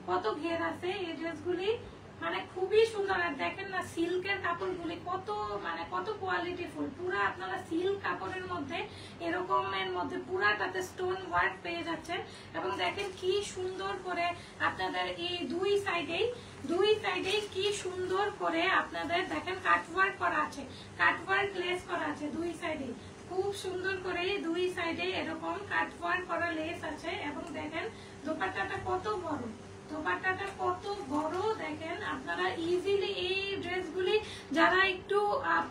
কত ঘের আছে এই ড্রেসগুলি, মানে খুবই সুন্দর। আর দেখেন না সিল্কের কাপড়গুলি কত কোয়ালিটি ফুল। পুরা আপনারা সিল্ক কাপড়ের মধ্যে এরকমের মধ্যে পুরাটাতে স্টোন ওয়ার্ক পেয়ে যাচ্ছেন। এবং দেখেন কি সুন্দর করে আপনাদের এই দুই সাইডেই কি সুন্দর করে আপনাদের দেখেন কাটওয়ার্ক করা আছে, কাটওয়ার্ক লেস করা আছে দুই সাইডে। খুব সুন্দর করে দুই সাইডে এরকম কাটওয়ার্ক করা লেস আছে। এবং দেখেন দোপাট্টাটা কত বড়, দোপাট্টাটা কত বড়। দেখেন আপনারা ইজিলি এই ড্রেসগুলি যারা একটু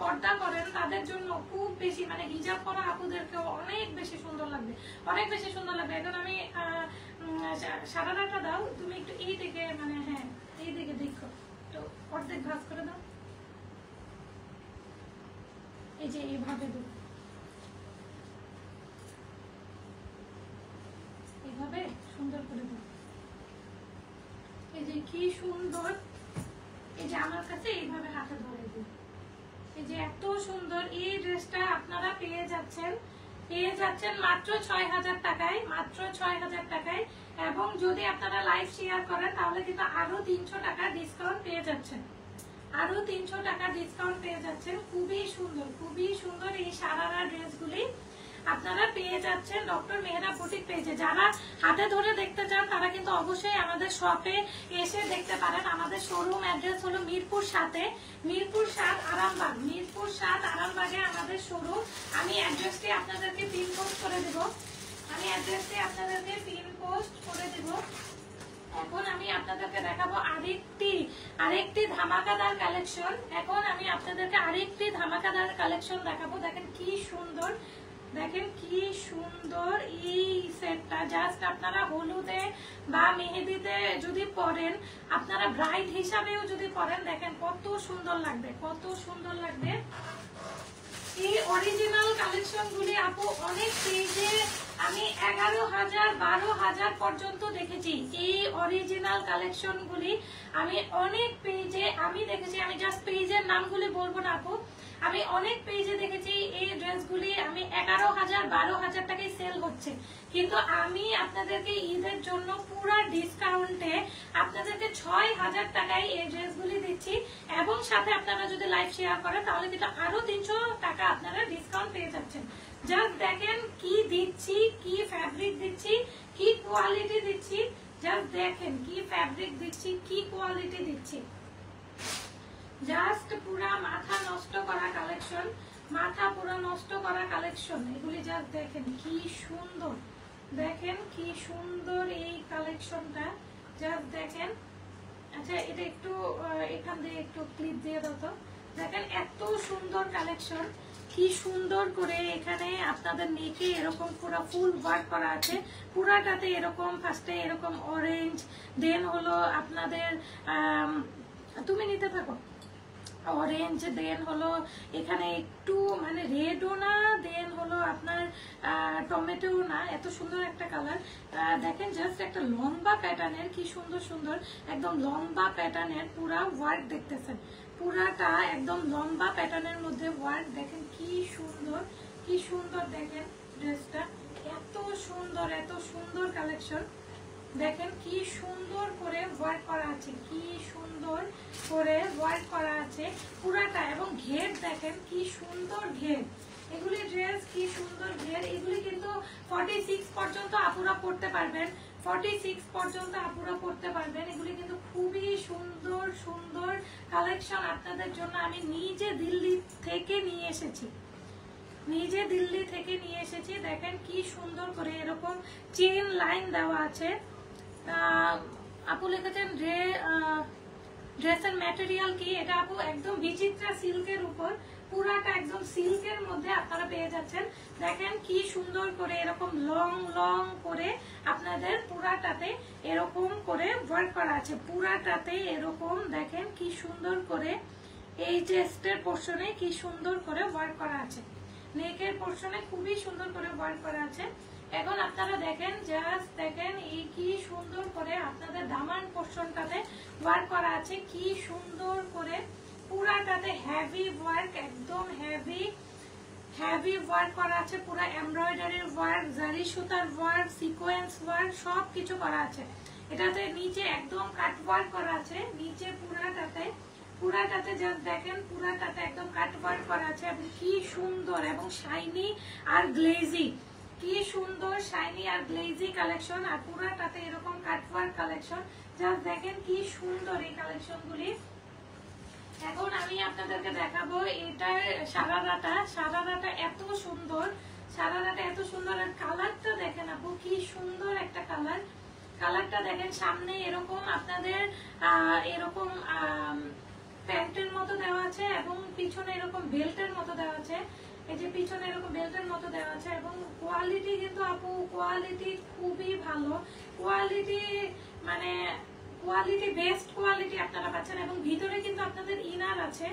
পর্দা করেন তাদের জন্য খুব বেশি, মানে হিজাব করা আপুদেরকেও অনেক বেশি সুন্দর লাগবে, অনেক বেশি সুন্দর লাগবে। এখন আমি সারাটা দাও তুমি একটু এই দিকে, মানে হ্যাঁ এই দিকে দেখো, তো অর্ধেক ভাঁজ করে দাও। এই যে এইভাবে দাও, এইভাবে সুন্দর করে দাও। এই যে কি সুন্দর, এই যে আমার কাছে এইভাবে হাতে ধরে দিই। এই যে এত সুন্দর এই ড্রেসটা আপনারা পেয়ে যাচ্ছেন মাত্র 6000 টাকায়, মাত্র 6000 টাকায়। এবং যদি আপনারা লাইভ শেয়ার করেন তাহলে কিন্তু আরো 300 টাকা ডিসকাউন্ট পেয়ে যাচ্ছেন, আরো 300 টাকা ডিসকাউন্ট পেয়ে যাচ্ছেন। খুবই সুন্দর এই সারারা ড্রেসগুলি আপনারা পেয়ে যাচ্ছেন ডক্টর মেহরা বুটিক পেজে। যারা হাতে ধরে দেখতে চান তারা কিন্তু অবশ্যই আমাদের শপে এসে দেখতে পারেন। আমাদের শোরুম অ্যাড্রেস হলো মিরপুর 7 আরামবাগ, মিরপুর 7 আরামবাগে আমাদের শোরুম। আমি অ্যাড্রেসটি আপনাদেরকে পিন পোস্ট করে দেব, এখন আমি আপনাদেরকে দেখাবো আরেকটি ধামাকাদার কালেকশন। এখন আমি আপনাদেরকে আরেকটি ধামাকাদার কালেকশন দেখাবো। দেখেন কি সুন্দর, দেখেন কি সুন্দর এই সেটটা। জাস্ট আপনারা হলুদে বা মেহেদিতে যদি পরেন, আপনারা ব্রাইড হিসাবেও যদি পরেন, দেখেন কত সুন্দর লাগবে, কত সুন্দর লাগবে। এই অরিজিনাল কালেকশন গুলি আপু অনেক পেজে আমি 11,000 12,000 পর্যন্ত দেখেছি। এই অরিজিনাল কালেকশন গুলি আমি অনেক পেজে আমি দেখেছি। আমি জাস্ট পেজের নামগুলি বলবো না আপু, আমি অনেক পেজে দেখেছি এই ড্রেসগুলি আমি 11,000 12,000 টাকায় সেল হচ্ছে। কিন্তু আমি আপনাদেরকে ঈদের জন্য পুরো ডিসকাউন্টে আপনাদেরকে 6,000 টাকায় এই ড্রেসগুলি দিচ্ছি। এবং সাথে আপনারা যদি লাইভ শেয়ার করেন তাহলে কিন্তু আরো 300 টাকা আপনারা ডিসকাউন্ট পেয়ে যাচ্ছেন। জাস্ট দেখেন কি দিচ্ছি, কি ফ্যাব্রিক দিচ্ছি, কি কোয়ালিটি দিচ্ছি। জাস্ট দেখেন কি ফ্যাব্রিক দিচ্ছি, কি কোয়ালিটি দিচ্ছি। জাস্ট পুরা মাথা নষ্ট করা কালেকশন, মাথা পুরো নষ্ট করা কালেকশন। এগুলি জাস্ট দেখেন কি সুন্দর, দেখেন কি সুন্দর এই কালেকশনটা। জাস্ট দেখেন। আচ্ছা এটা একটু এখান দিয়ে একটু ক্লিপ দিয়ে দাও তো। দেখেন এত সুন্দর কালেকশন, কি সুন্দর করে এখানে আপনাদের নেকে এরকম পুরো ফুল ওয়ার্ক করা আছে। পুরাটাতে এরকম ফার্স্টে এরকম অরেঞ্জ, দেন হলো আপনাদের তুমি নিতে থাকো অরেঞ্জ, দেন হলো এখানে একটু মানে রেডও না, দেন হলো আপনার টমেটো না, এত সুন্দর একটা কালার। দেখেন জাস্ট একটা লম্বা প্যাটার্নের, কি সুন্দর সুন্দর একদম লম্বা প্যাটার্নের পুরা ওয়ার্ক দেখতেছেন। পুরাটা একদম লম্বা প্যাটার্নের মধ্যে ওয়ার্ক। দেখেন কি সুন্দর, কি সুন্দর। দেখেন ড্রেসটা এত সুন্দর, এত সুন্দর কালেকশন। দেখেন কি সুন্দর করে ওয়ার্ক করা আছে, কি সুন্দর করে ওয়ার্ক করা আছে পুরাটা। এবং ঘের দেখেন কি সুন্দর ঘের, এগুলি ড্রেস কি সুন্দর ঘের। এগুলি কিন্তু 46 পর্যন্ত আপুরা পড়তে পারবেন, 46 পর্যন্ত আপুরা পড়তে পারবেন। এগুলি কিন্তু খুবই সুন্দর সুন্দর কালেকশন আপনাদের জন্য আমি নিজে দিল্লি থেকে নিয়ে এসেছি, নিজে দিল্লি থেকে নিয়ে এসেছি। দেখেন কি সুন্দর করে এরকম চেন লাইন দেওয়া আছে। আপু লিখেছেন ড্রেসের ম্যাটেরিয়াল কি, এটা আপু একদম বিচিত্রা সিল্কের উপর, পুরাটা একদম সিল্কের মধ্যে আপনারা পেয়ে যাচ্ছেন। দেখেন কি সুন্দর করে এরকম লং লং করে আপনাদের পুরাটাতে এরকম করে ওয়ার্ক করা আছে, পুরাটাতে এরকম দেখেন কি সুন্দর করে এই চেস্টের পোর্শনে কি সুন্দর করে ওয়ার্ক করা আছে, নেকের পোর্শনে খুবই সুন্দর করে ওয়ার্ক করা আছে। এখন আপনারা দেখেন, জাস্ট দেখেন এই কি সুন্দর করে আপনাদের দামান পোর্শনটাতে ওয়ার্ক করা আছে, কি সুন্দর করে পুরাটাতে হেভি ওয়ার্ক, একদম হেভি ওয়ার্ক করা আছে, পুরা এমব্রয়ডারির ওয়ার্ক, জারি সুতার ওয়ার্ক, সিকোয়েন্স ওয়ার্ক সব কিছু করা আছে। এটাতে নিচে একদম কাট ওয়ার্ক করা আছে, নিচে পুরাটাতে জাস্ট দেখেন পুরাটাতে একদম কাট ওয়ার্ক করা আছে। এবং কি সুন্দর এবং শাইনি আর গ্লেজি, কি সুন্দর শাইনি আর গ্লেজি কালেকশন, আর পুরাটাতে এরকম কাট ওয়ার্ক কালেকশন। জাস্ট দেখেন কি সুন্দর এই কালেকশনগুলি। এখন আমি আপনাদেরকে দেখাবো এটার সারারাটা এত সুন্দর, সারারাটা এত সুন্দর। আর কালারটা দেখেন আপু কি সুন্দর একটা কালার, কালারটা দেখেন। সামনে এরকম আপনাদের এরকম প্যান্টের মতো দেওয়া আছে এবং পিছনে এরকম বেল্টের মতো দেওয়া আছে, এই যে পিছনে এরকম বেল্টের মতো দেওয়া আছে। এবং কোয়ালিটি কিন্তু আপু কোয়ালিটি খুবই ভালো, কোয়ালিটি মানে কোয়ালিটি বেস্ট কোয়ালিটি আপনারা পাচ্ছেন। এবং ভিতরে কিন্তু আপনাদের ইনার আছে,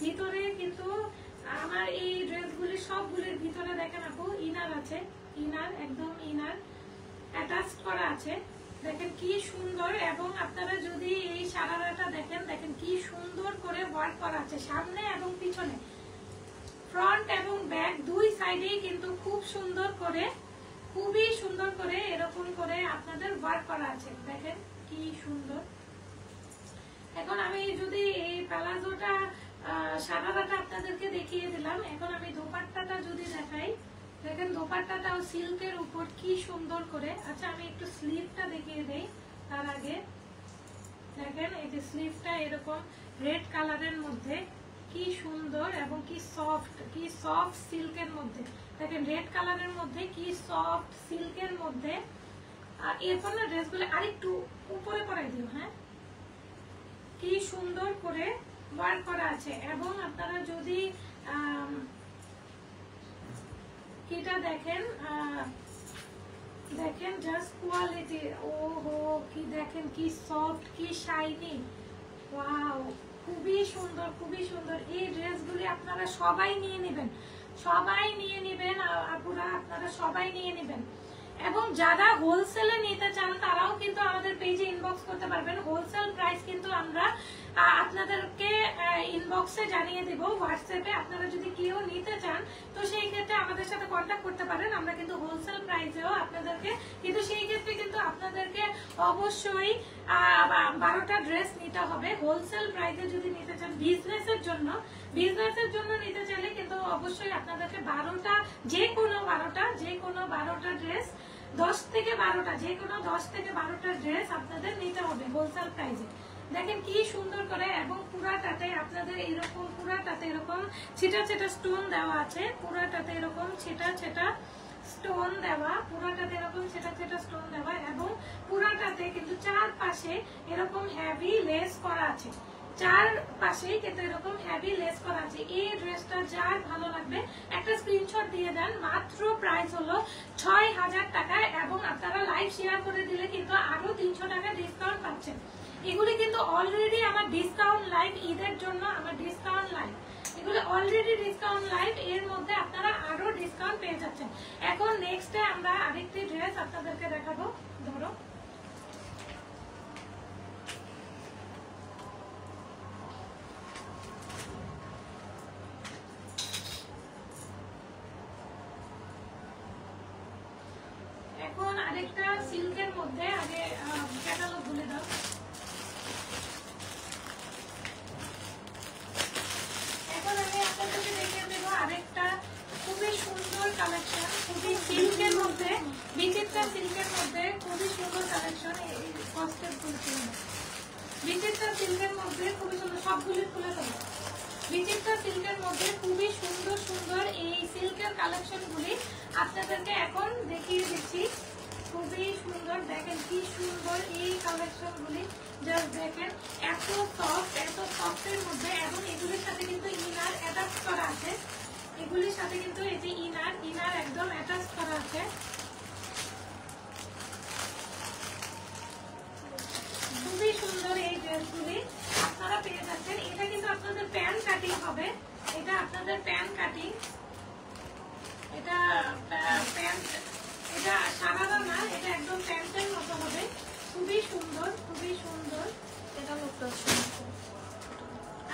ভিতরে কিন্তু আমার এই ড্রেসগুলি সবগুলির ভিতরে দেখেন আপু ইনার আছে, ইনার একদম ইনার অ্যাটাচড করা আছে। দেখেন কি সুন্দর। এবং আপনারা যদি এই সারারাটা দেখেন, দেখেন কি সুন্দর করে ওয়ার্ক করা আছে সামনে এবং পিছনে, ফ্রন্ট এবং ব্যাক দুই সাইডেই কিন্তু খুব সুন্দর করে, খুবই সুন্দর করে এরকম করে আপনাদের ওয়ার্ক করা আছে। দেখেন কি সুন্দর। এখন আমি যদি এই প্লাজোটা সারারাটা আপনাদেরকে দেখিয়ে দিলাম, এখন আমি দোপাট্টাটা যদি দেখাই, দেখেন দোপাট্টাটাও সিল্কের উপর কি সুন্দর করে। আচ্ছা আমি একটু স্লিভটা দেখিয়ে দেই তার আগে। দেখেন এই যে স্লিভটা এরকম রেড কালারের মধ্যে কি সুন্দর এবং কি সফট সিল্কের মধ্যে। দেখেন রেড কালারের মধ্যে কি সফট সিল্কের মধ্যে। আর এরপর না ড্রেসগুলো আরেকটু উপরে পরাই দিও, হ্যাঁ কি সুন্দর করে ওয়ার্ক করা আছে। এবং আপনারা যদি কিটা দেখেন, দেখেন জাস্ট কোয়ালিটি, ওহো কি দেখেন কি সফট কি শাইনি, ওয়াও খুবই সুন্দর খুবই সুন্দর। এই ড্রেসগুলি আপনারা সবাই নিয়ে নেবেন, সবাই নিয়ে নেবেন আপুরা, আপনারা সবাই নিয়ে নেবেন। এবং যারা হোলসেলে নিতে চান তারাও কিন্তু আমাদের পেজে ইনবক্স করতে পারবেন। হোলসেল প্রাইস কিন্তু আমরা আপনাদেরকে ইনবক্সে জানিয়ে দেব, হোয়াটসঅ্যাপে। আপনারা যদি কেউ নিতে চান তো সেই ক্ষেত্রে আমাদের সাথে কন্ট্যাক্ট করতে পারেন, আমরা কিন্তু হোলসেল প্রাইসেও আপনাদেরকে, কিন্তু সেই ক্ষেত্রে কিন্তু আপনাদেরকে অবশ্যই 12টা ড্রেস নিতে হবে। হোলসেল প্রাইসে যদি নিতে চান বিজনেসের জন্য নিতে চাইলে কিন্তু অবশ্যই আপনাদেরকে 12টা, যে কোনো 12টা ড্রেস, 10 থেকে 12টা, যে কোনো 10 থেকে 12টা ড্রেস আপনাদের নিতে হবে হোলসেল প্রাইসে। দেখেন কি সুন্দর করে। এবং পুরাটাতে আপনাদের এরকম, পুরাটাতে এরকম ছিটা ছিটা স্টোন দেওয়া আছে, পুরাটাতে এরকম ছিটা ছিটা স্টোন দেওয়া, পুরাটাতে এরকম ছিটা ছিটা স্টোন দেওয়া। এবং পুরাটাতে কিন্তু চারপাশে এরকম হেভি লেস করা আছে, চারপাশেই কিন্তু এরকম হেভি লেস করা আছে। এই ড্রেসটা যার ভালো লাগবে একটা স্ক্রিনশট দিয়ে দেন। মাত্র প্রাইস হলো 6000 টাকা। এবং আপনারা লাইভ শেয়ার করে দিলে কিন্তু আরো 300 টাকা ডিসকাউন্ট পাচ্ছেন। এগুলি কিন্তু অলরেডি আমার ডিসকাউন্ট লাইভ, ঈদের জন্য আমার ডিসকাউন্ট লাইভ, এগুলো অলরেডি ডিসকাউন্ট লাইভ, এর মধ্যে আপনারা আরো ডিসকাউন্ট পেয়ে যাচ্ছেন। এখন নেক্সটে আমরা আরেকটি ড্রেস আপনাদেরকে দেখাবো। ধরো এখন আরেকটা সিল্কের মধ্যে, আগে বিচিত্রা সিল্কের মধ্যে খুবই সুন্দর কালেকশন। এই কস্টের ফুল, বিচিত্রা সিল্কের মধ্যে খুবই সুন্দর, সবগুলি খুলে দেবো। বিচিত্রা সিল্কের মধ্যে খুবই সুন্দর সুন্দর এই সিল্কের কালেকশনগুলি আপনাদেরকে এখন দেখিয়ে দিচ্ছি। খুবই সুন্দর, দেখেন কি সুন্দর এই কালেকশনগুলি, জাস্ট দেখেন এত সফটের মধ্যে। এবং এগুলির সাথে কিন্তু ইনার অ্যাটাচ করা আছে, এগুলির সাথে কিন্তু এই যে ইনার একদম অ্যাটাচ করা আছে। খুবই সুন্দর এই ড্রেসগুলি আপনারা পেয়ে যাচ্ছেন। এটা কিন্তু আপনাদের প্যান কাটিং হবে, এটা আপনাদের প্যান কাটিং, এটা প্যান্ট, এটা সারারা না, এটা একদম প্যান্টের মতো হবে। খুবই সুন্দর, খুবই সুন্দর। এটা লোকটা সুন্দর।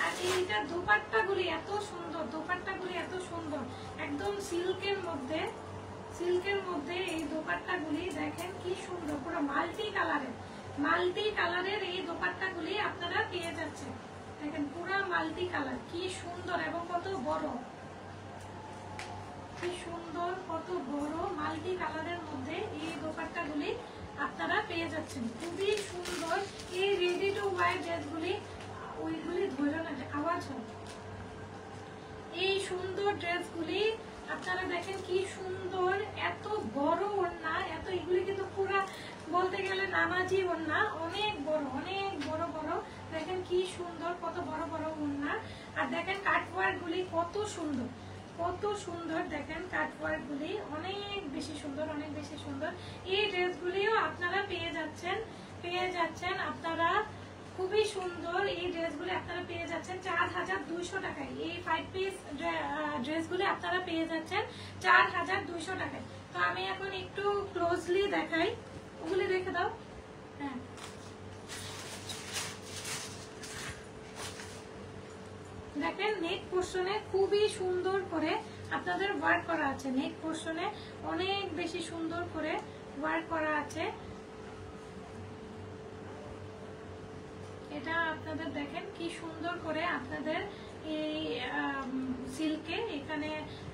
আর এইটার দোপাট্টাগুলি এত সুন্দর, দোপাট্টাগুলি এত সুন্দর, একদম সিল্কের মধ্যে, সিল্কের মধ্যে এই দোপাট্টাগুলি দেখেন কি সুন্দর, পুরো মাল্টি কালারের এই দোপাট্টাগুলি আপনারা পেয়ে যাচ্ছেন। দেখেন পুরো মাল্টি কালার, কি সুন্দর এবং কত বড়, কি সুন্দর, কত বড় মাল্টি কালারের মধ্যে এই দোপাট্টাগুলি আপনারা পেয়ে যাচ্ছেন। খুবই সুন্দর এই রেডি টু ওয়্যার ড্রেসগুলি, ওইগুলি ধরে না আওয়াজ হয়। এই সুন্দর ড্রেসগুলি আপনারা দেখেন কি সুন্দর, এত বড় ওড়না, এত এগুলি কিন্তু পুরা বলতে গেলে নামাজি ওড়না, অনেক বড় বড়। দেখেন কি সুন্দর, কত বড় বড় ওড়না। আর দেখেন কাটওয়ার্ক গুলি কত সুন্দর, কত সুন্দর। দেখেন কাটওয়ার্ক গুলি অনেক বেশি সুন্দর, অনেক বেশি সুন্দর। এই ড্রেসগুলিও আপনারা পেয়ে যাচ্ছেন আপনারা। খুবই সুন্দর এই ড্রেসগুলি আপনারা পেয়ে যাচ্ছেন 4200 টাকায়। এই 5 পিস ড্রেসগুলি আপনারা পেয়ে যাচ্ছেন 4200 টাকায়। তো আমি এখন একটু ক্লোজলি দেখাই, ওগুলি রেখে দাও। হ্যাঁ, দেখেন নেক পোর্শনে খুবই সুন্দর করে আপনাদের ওয়ার্ক করা আছে, নেক পোর্শনে অনেক বেশি সুন্দর করে ওয়ার্ক করা আছে। এটা আপনাদের দেখেন কি সুন্দর করে আপনাদের এই সিল্কে এখানে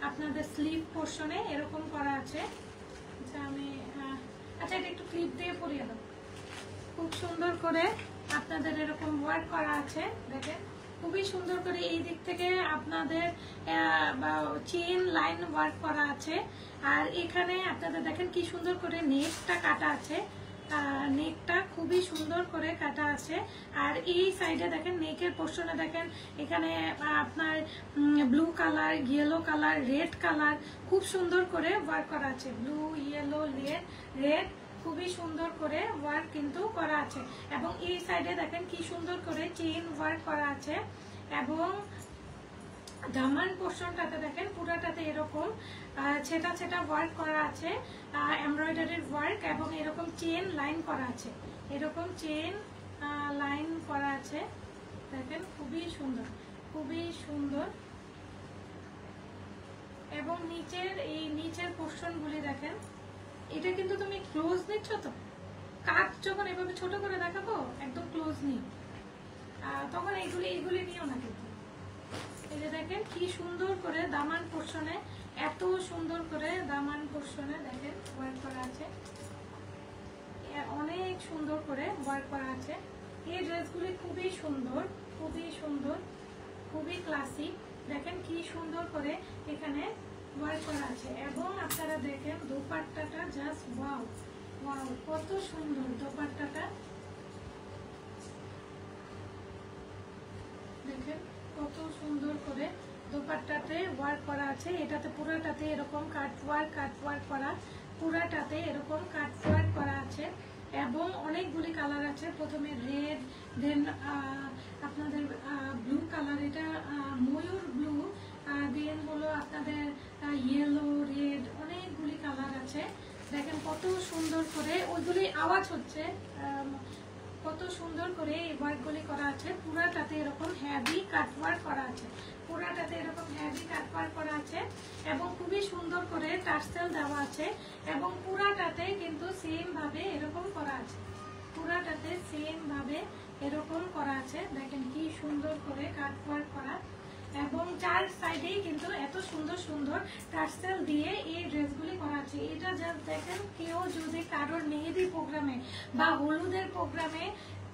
আপনাদের স্লিভ পোর্শনে এরকম করা আছে। আচ্ছা আমি আচ্ছা এটা একটু ক্লিপ দিয়ে পরিয়ে দাও। খুব সুন্দর করে আপনাদের এরকম ওয়ার্ক করা আছে, দেখেন খুবই সুন্দর করে এই দিক থেকে আপনাদের চেইন লাইন ওয়ার্ক করা আছে। আর এখানে আপনাদের দেখেন কি সুন্দর করে নেকটা কাটা আছে, নেকটা খুবই সুন্দর করে কাটা আছে। আর এই সাইডে দেখেন নেকের পোর্শনে দেখেন এখানে আপনার blue colour, yellow colour, red colour খুব সুন্দর করে ওয়ার্ক করা আছে। ব্লু, ইয়েলো, রেড খুবই সুন্দর করে ওয়ার্ক কিন্তু করা আছে। এবং এই সাইডে দেখেন কি সুন্দর করে চেইন ওয়ার্ক করা আছে। এবং দামান পোর্শনটাতে দেখেন পুরাটাতে এরকম ছেটা ওয়ার্ক করা আছে, এমব্রয়ডারির ওয়ার্ক, এবং এরকম চেইন লাইন করা আছে, এরকম চেইন লাইন করা আছে। দেখেন খুবই সুন্দর, খুবই সুন্দর। এবং নিচের পোর্শনগুলি দেখেন, এটা কিন্তু তুমি ক্লোজ নিচ্ছ তো, কাট যখন এভাবে ছোট করে দেখাবো একদম ক্লোজ নিই, তখন এইগুলি নিও না কিন্তু। এই যে দেখেন কি সুন্দর করে দামান পোর্শনে, এত সুন্দর করে দামান পোর্শনে দেখেন ওয়ার্ক করা আছে, অনেক সুন্দর করে ওয়ার্ক করা আছে। এই ড্রেসগুলি খুবই সুন্দর, খুবই সুন্দর, খুবই ক্লাসিক। দেখেন কি সুন্দর করে এখানে ওয়ার্ক করা আছে। এবং আপনারা দেখেন দোপাট্টাটা জাস্ট ওয়াও, কত সুন্দর দোপাট্টাটা। দেখেন কত সুন্দর করে দোপাট্টাতে ওয়ার্ক করা আছে। এটাতে পুরোটাতে এরকম কাট ওয়ার্ক করা, পুরাটাতে এরকম কাট ওয়ার্ক করা আছে। এবং অনেকগুলি কালার আছে, প্রথমে রেড, দেন আপনাদের ব্লু কালার, এটা ময়ূর ব্লু, দেন হলো আপনাদের ইয়েলো, রেড, অনেকগুলি কালার আছে। দেখেন কত সুন্দর করে, ওইগুলি আওয়াজ হচ্ছে, কত সুন্দর করে এই ওয়ার্কগুলি করা আছে। পুরাটাতে এরকম হেভি কাটওয়ার্ক করা আছে, পুরাটাতে এরকম হেভি কাটওয়ার্ক করা আছে। এবং খুবই সুন্দর করে টার্সেল দেওয়া আছে। এবং পুরাটাতে কিন্তু সেম ভাবে এরকম করা আছে, পুরাটাতে সেম ভাবে এরকম করা আছে। দেখেন কি সুন্দর করে কাটওয়ার্ক করা। এবং চার সাইডেই কিন্তু এত সুন্দর সুন্দর টার্সেল দিয়ে এই ড্রেসগুলি করা আছে। এটা জাস্ট দেখেন, কেউ যদি কারোর মেহেদি প্রোগ্রামে বা হলুদের প্রোগ্রামে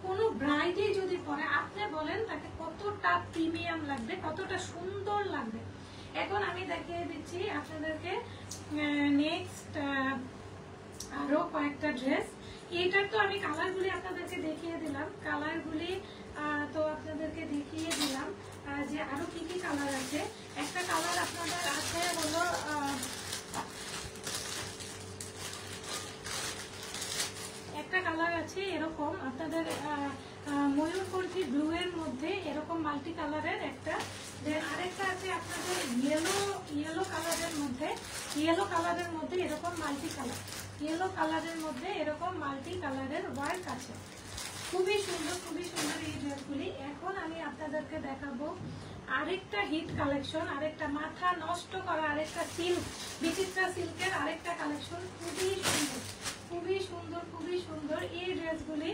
কোনো ব্রাইডে যদি পরে, আপনি বলেন তাকে কতটা প্রিমিয়াম লাগবে, কতটা সুন্দর লাগবে। এখন আমি দেখিয়ে দিচ্ছি আপনাদেরকে নেক্সট আরো কয়েকটা ড্রেস। এইটার তো আমি কালারগুলি আপনাদেরকে দেখিয়ে দিলাম, কালারগুলি তো আপনাদেরকে দেখিয়ে দিলাম যে আরো কি কি কালার আছে। একটা কালার আপনাদের আছে হলো একটা কালার আছে এরকম আপনাদের ময়ূরকণ্ঠী ব্লু এর মধ্যে এরকম মাল্টি কালারের একটা, দেন আরেকটা আছে আপনাদের ইয়েলো কালারের মধ্যে, ইয়েলো কালারের মধ্যে এরকম মাল্টি কালার, ইয়েলো কালারের মধ্যে এরকম মাল্টি কালারের ওয়ার্ক আছে। খুবই সুন্দর এই ড্রেসগুলি। এখন আমি আপনাদেরকে দেখাবো আরেকটা হিট কালেকশন, আরেকটা মাথা নষ্ট করা আরেকটা সিল্ক, বিচিত্রা সিল্কের আরেকটা কালেকশন। খুবই সুন্দর এই ড্রেসগুলি।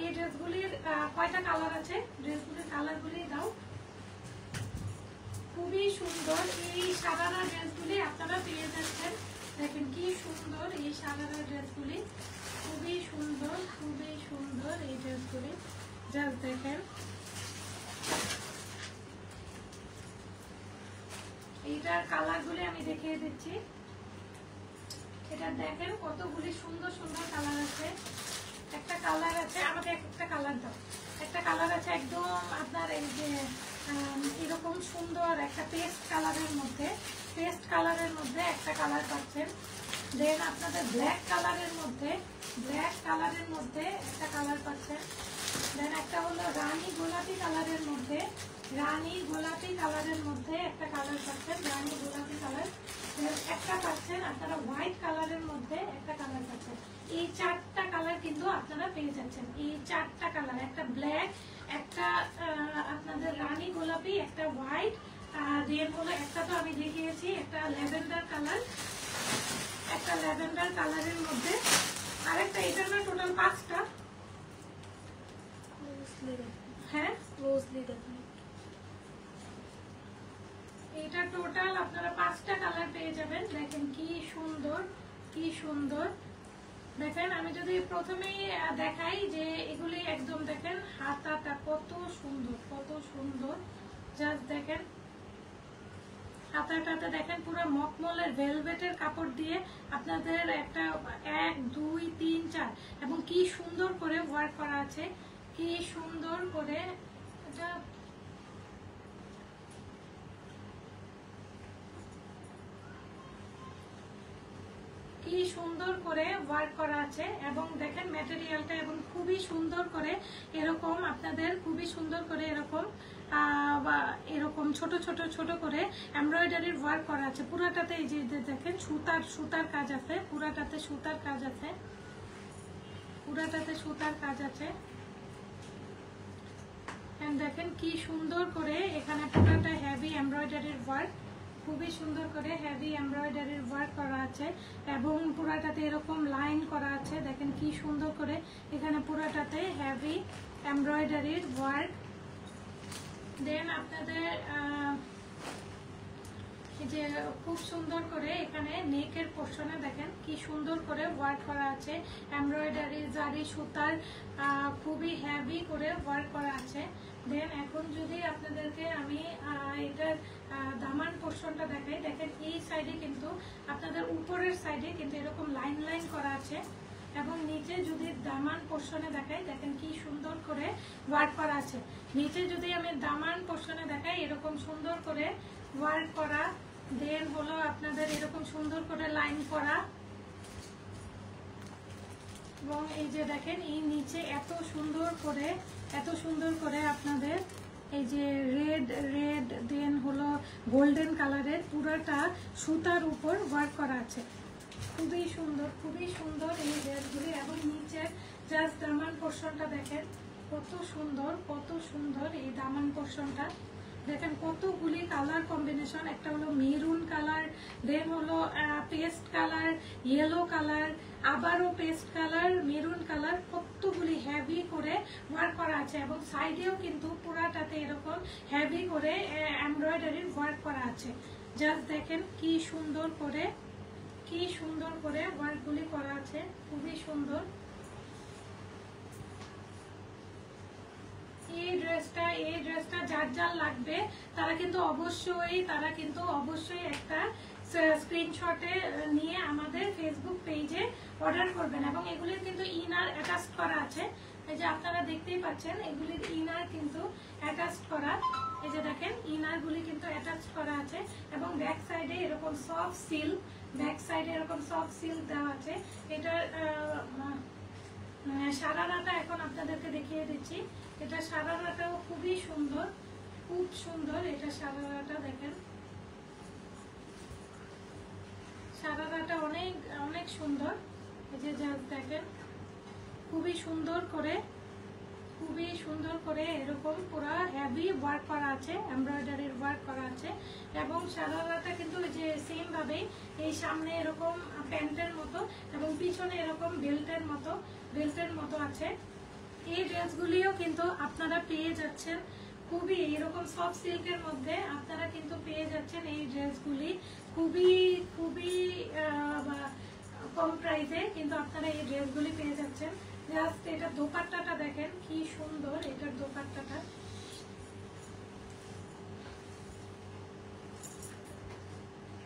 এই ড্রেসগুলির কয়টা কালার আছে, ড্রেসগুলির কালারগুলি দাও। খুবই সুন্দর এই সারারা ড্রেসগুলি আপনারা পেয়ে যাচ্ছেন। দেখেন কি সুন্দর এই সারারা ড্রেসগুলি, খুবই সুন্দর এই ড্রেসগুলি। জাস্ট দেখেন, এইটার কালারগুলি আমি দেখিয়ে দিচ্ছি। এটা দেখেন কতগুলি সুন্দর কালার আছে। একটা কালার আছে, আমাকে একটা কালার দাও। একটা কালার আছে একদম আপনার এই যে এরকম সুন্দর একটা পেস্ট কালারের মধ্যে একটা কালার পাচ্ছেন। দেন আপনাদের ব্ল্যাক কালারের মধ্যে একটা কালার পাচ্ছেন। দেন একটা হলো রানী গোলাপি কালারের মধ্যে একটা কালার পাচ্ছেন, রানী গোলাপি কালার একটা পাচ্ছেন। আপনারা হোয়াইট কালারের মধ্যে একটা কালার পাচ্ছেন। এই চারটা কালার কিন্তু আপনারা পেয়ে যাচ্ছেন। এই চারটা কালার, একটা ব্ল্যাক, একটা আপনাদের রানী গোলাপি, একটা হোয়াইট, দেন হলো একটা তো আমি দেখিয়েছি একটা ল্যাভেন্ডার কালার, একটা ল্যাভেন্ডার কালারের মধ্যে আরেকটা। এটা না টোটাল 5টা। হ্যাঁ, এটা টোটাল আপনারা 5টা কালার পেয়ে যাবেন। দেখেন কি সুন্দর দেখেন। আমি যদি প্রথমেই দেখাই যে এগুলি একদম দেখেন হাতাটা কত সুন্দর। জাস্ট দেখেন হাতাটাতে দেখেন পুরো মখমলের ভেলভেটের কাপড় দিয়ে আপনাদের একটা 1 2 3 4 এবং কি সুন্দর করে ওয়ার্ক করা আছে, কি সুন্দর করে এটা ওয়ার্ক করা আছে। এবং দেখেন ম্যাটেরিয়ালটা এবং খুবই সুন্দর করে এরকম আপনাদের এরকম ছোট করে এমব্রয়ডারির ওয়ার্ক করা আছে পুরাটাতে। এই যে দেখেন সুতার কাজ আছে, পুরাটাতে সুতার কাজ আছে। দেখেন কি সুন্দর করে এখানে পুরাটা হেভি এমব্রয়ডারির ওয়ার্ক, খুবই সুন্দর করে হেভি এমব্রয়ডারির ওয়ার্ক করা আছে এবং পুরাটাতে এরকম লাইন করা আছে। দেখেন কি সুন্দর করে এখানে পুরাটাতে হেভি এমব্রয়ডারির ওয়ার্ক। দেন আপনাদের যে খুব সুন্দর করে এখানে নেকের পোর্শনে দেখেন কি সুন্দর করে ওয়ার্ক করা আছে, এমব্রয়ডারি জারি সুতার খুবই হেভি করে ওয়ার্ক করা আছে। দেন এখন যদি আপনাদেরকে আমি এটার দামান পোর্শনটা দেখাই, দেখেন এই সাইডে কিন্তু আপনাদের উপরের সাইডে কিন্তু এরকম লাইন করা আছে এবং নিচে যদি দামান পোর্শনে দেখাই দেখেন কি সুন্দর করে ওয়ার্ক করা আছে। নিচে যদি আমি দামান পোর্শনে দেখাই এরকম সুন্দর করে ওয়ার্ক করা। দেন হলো আপনাদের এরকম সুন্দর করে লাইন করা এবং এই যে দেখেন এই নিচে এত সুন্দর করে আপনাদের এই যে রেড দেন হলো গোল্ডেন কালারের পুরোটা সুতার উপর ওয়ার্ক করা আছে। খুবই সুন্দর এই ড্রেসগুলি। এবং নিচের জাস্ট দামান পোর্শনটা দেখেন কত সুন্দর এই দামান পোর্শনটা। দেখেন কতগুলি কালার কম্বিনেশন, একটা হলো মেরুন কালার, দেন হলো পেস্ট কালার, ইয়েলো কালার, আবারও পেস্ট কালার, মেরুন কালার, কতগুলি হেভি করে ওয়ার্ক করা আছে এবং সাইডেও কিন্তু পুরাটাতে এরকম হেভি করে এমব্রয়ডারির ওয়ার্ক করা আছে। জাস্ট দেখেন কি সুন্দর করে ওয়ার্কগুলি করা আছে, খুবই সুন্দর। এই ড্রেসটা যার যার লাগবে তারা কিন্তু অবশ্যই একটা স্ক্রিনশটে নিয়ে আমাদের ফেসবুক পেজে অর্ডার করবেন। এবং এগুলির কিন্তু ইনার অ্যাটাচ করা আছে, এই যে আপনারা দেখতেই পাচ্ছেন এগুলির ইনার কিন্তু অ্যাটাচ করা, এই যে দেখেন ইনারগুলি কিন্তু অ্যাটাচ করা আছে এবং ব্যাক সাইডে এরকম সফট সিল দেওয়া আছে। এটার সারারাটা এখন আপনাদেরকে দেখিয়ে দিচ্ছি। এটা সারারাটাও খুবই সুন্দর, খুব সুন্দর। এটা সারারাটা দেখেন, সারারাটা অনেক অনেক সুন্দর। এই যে দেখেন খুবই সুন্দর করে এরকম পুরো হেভি ওয়ার্ক করা আছে, এমব্রয়ডারির ওয়ার্ক করা আছে। এবং সারারাটা কিন্তু যে সেম ভাবেই এই সামনে এরকম প্যান্টের মতো এবং পিছনে এরকম বেল্টের মতো আছে। এই ড্রেসগুলিও কিন্তু আপনারা পেয়ে যাচ্ছেন খুবই এরকম সফট সিল্কের মধ্যে, আপনারা কিন্তু পেয়ে যাচ্ছেন এই ড্রেসগুলি খুবই কম প্রাইসে কিন্তু আপনারা এই ড্রেসগুলি পেয়ে যাচ্ছেন। জাস্ট এটা দোপাট্টাটা দেখেন কি সুন্দর, এটার দোপাট্টাটা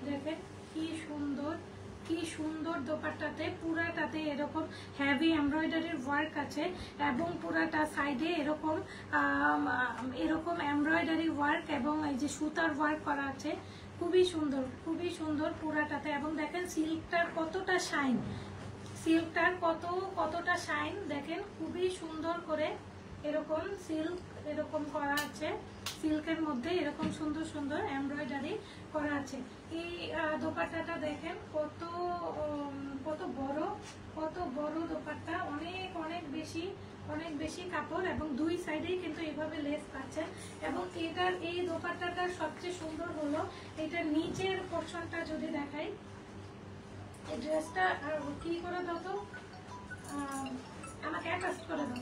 দেখেন কি সুন্দর দোপাট্টাতে পুরাটাতে এরকম হেভি এমব্রয়ডারির ওয়ার্ক আছে এবং পুরাটা সাইডে এরকম এমব্রয়ডারি ওয়ার্ক এবং এই যে সুতার ওয়ার্ক করা আছে, খুবই সুন্দর পুরাটাতে। এবং দেখেন সিল্কটার কতটা শাইন দেখেন, খুবই সুন্দর করে এরকম এরকম করা আছে, সিল্কের মধ্যে এরকম সুন্দর এমব্রয়ডারি করা আছে। এই দোপাট্টাটা দেখেন কত বড় দোপাট্টা, অনেক বেশি কাপড় এবং দুই সাইডেই কিন্তু এইভাবে লেস পাচ্ছেন। এবং এই দোপাট্টাটার সবচেয়ে সুন্দর হলো এটার নিচের পোরশনটা যদি দেখাই, এই ড্রেসটা কি করে দাও তো, আমাকে অ্যাটাচ করে দাও।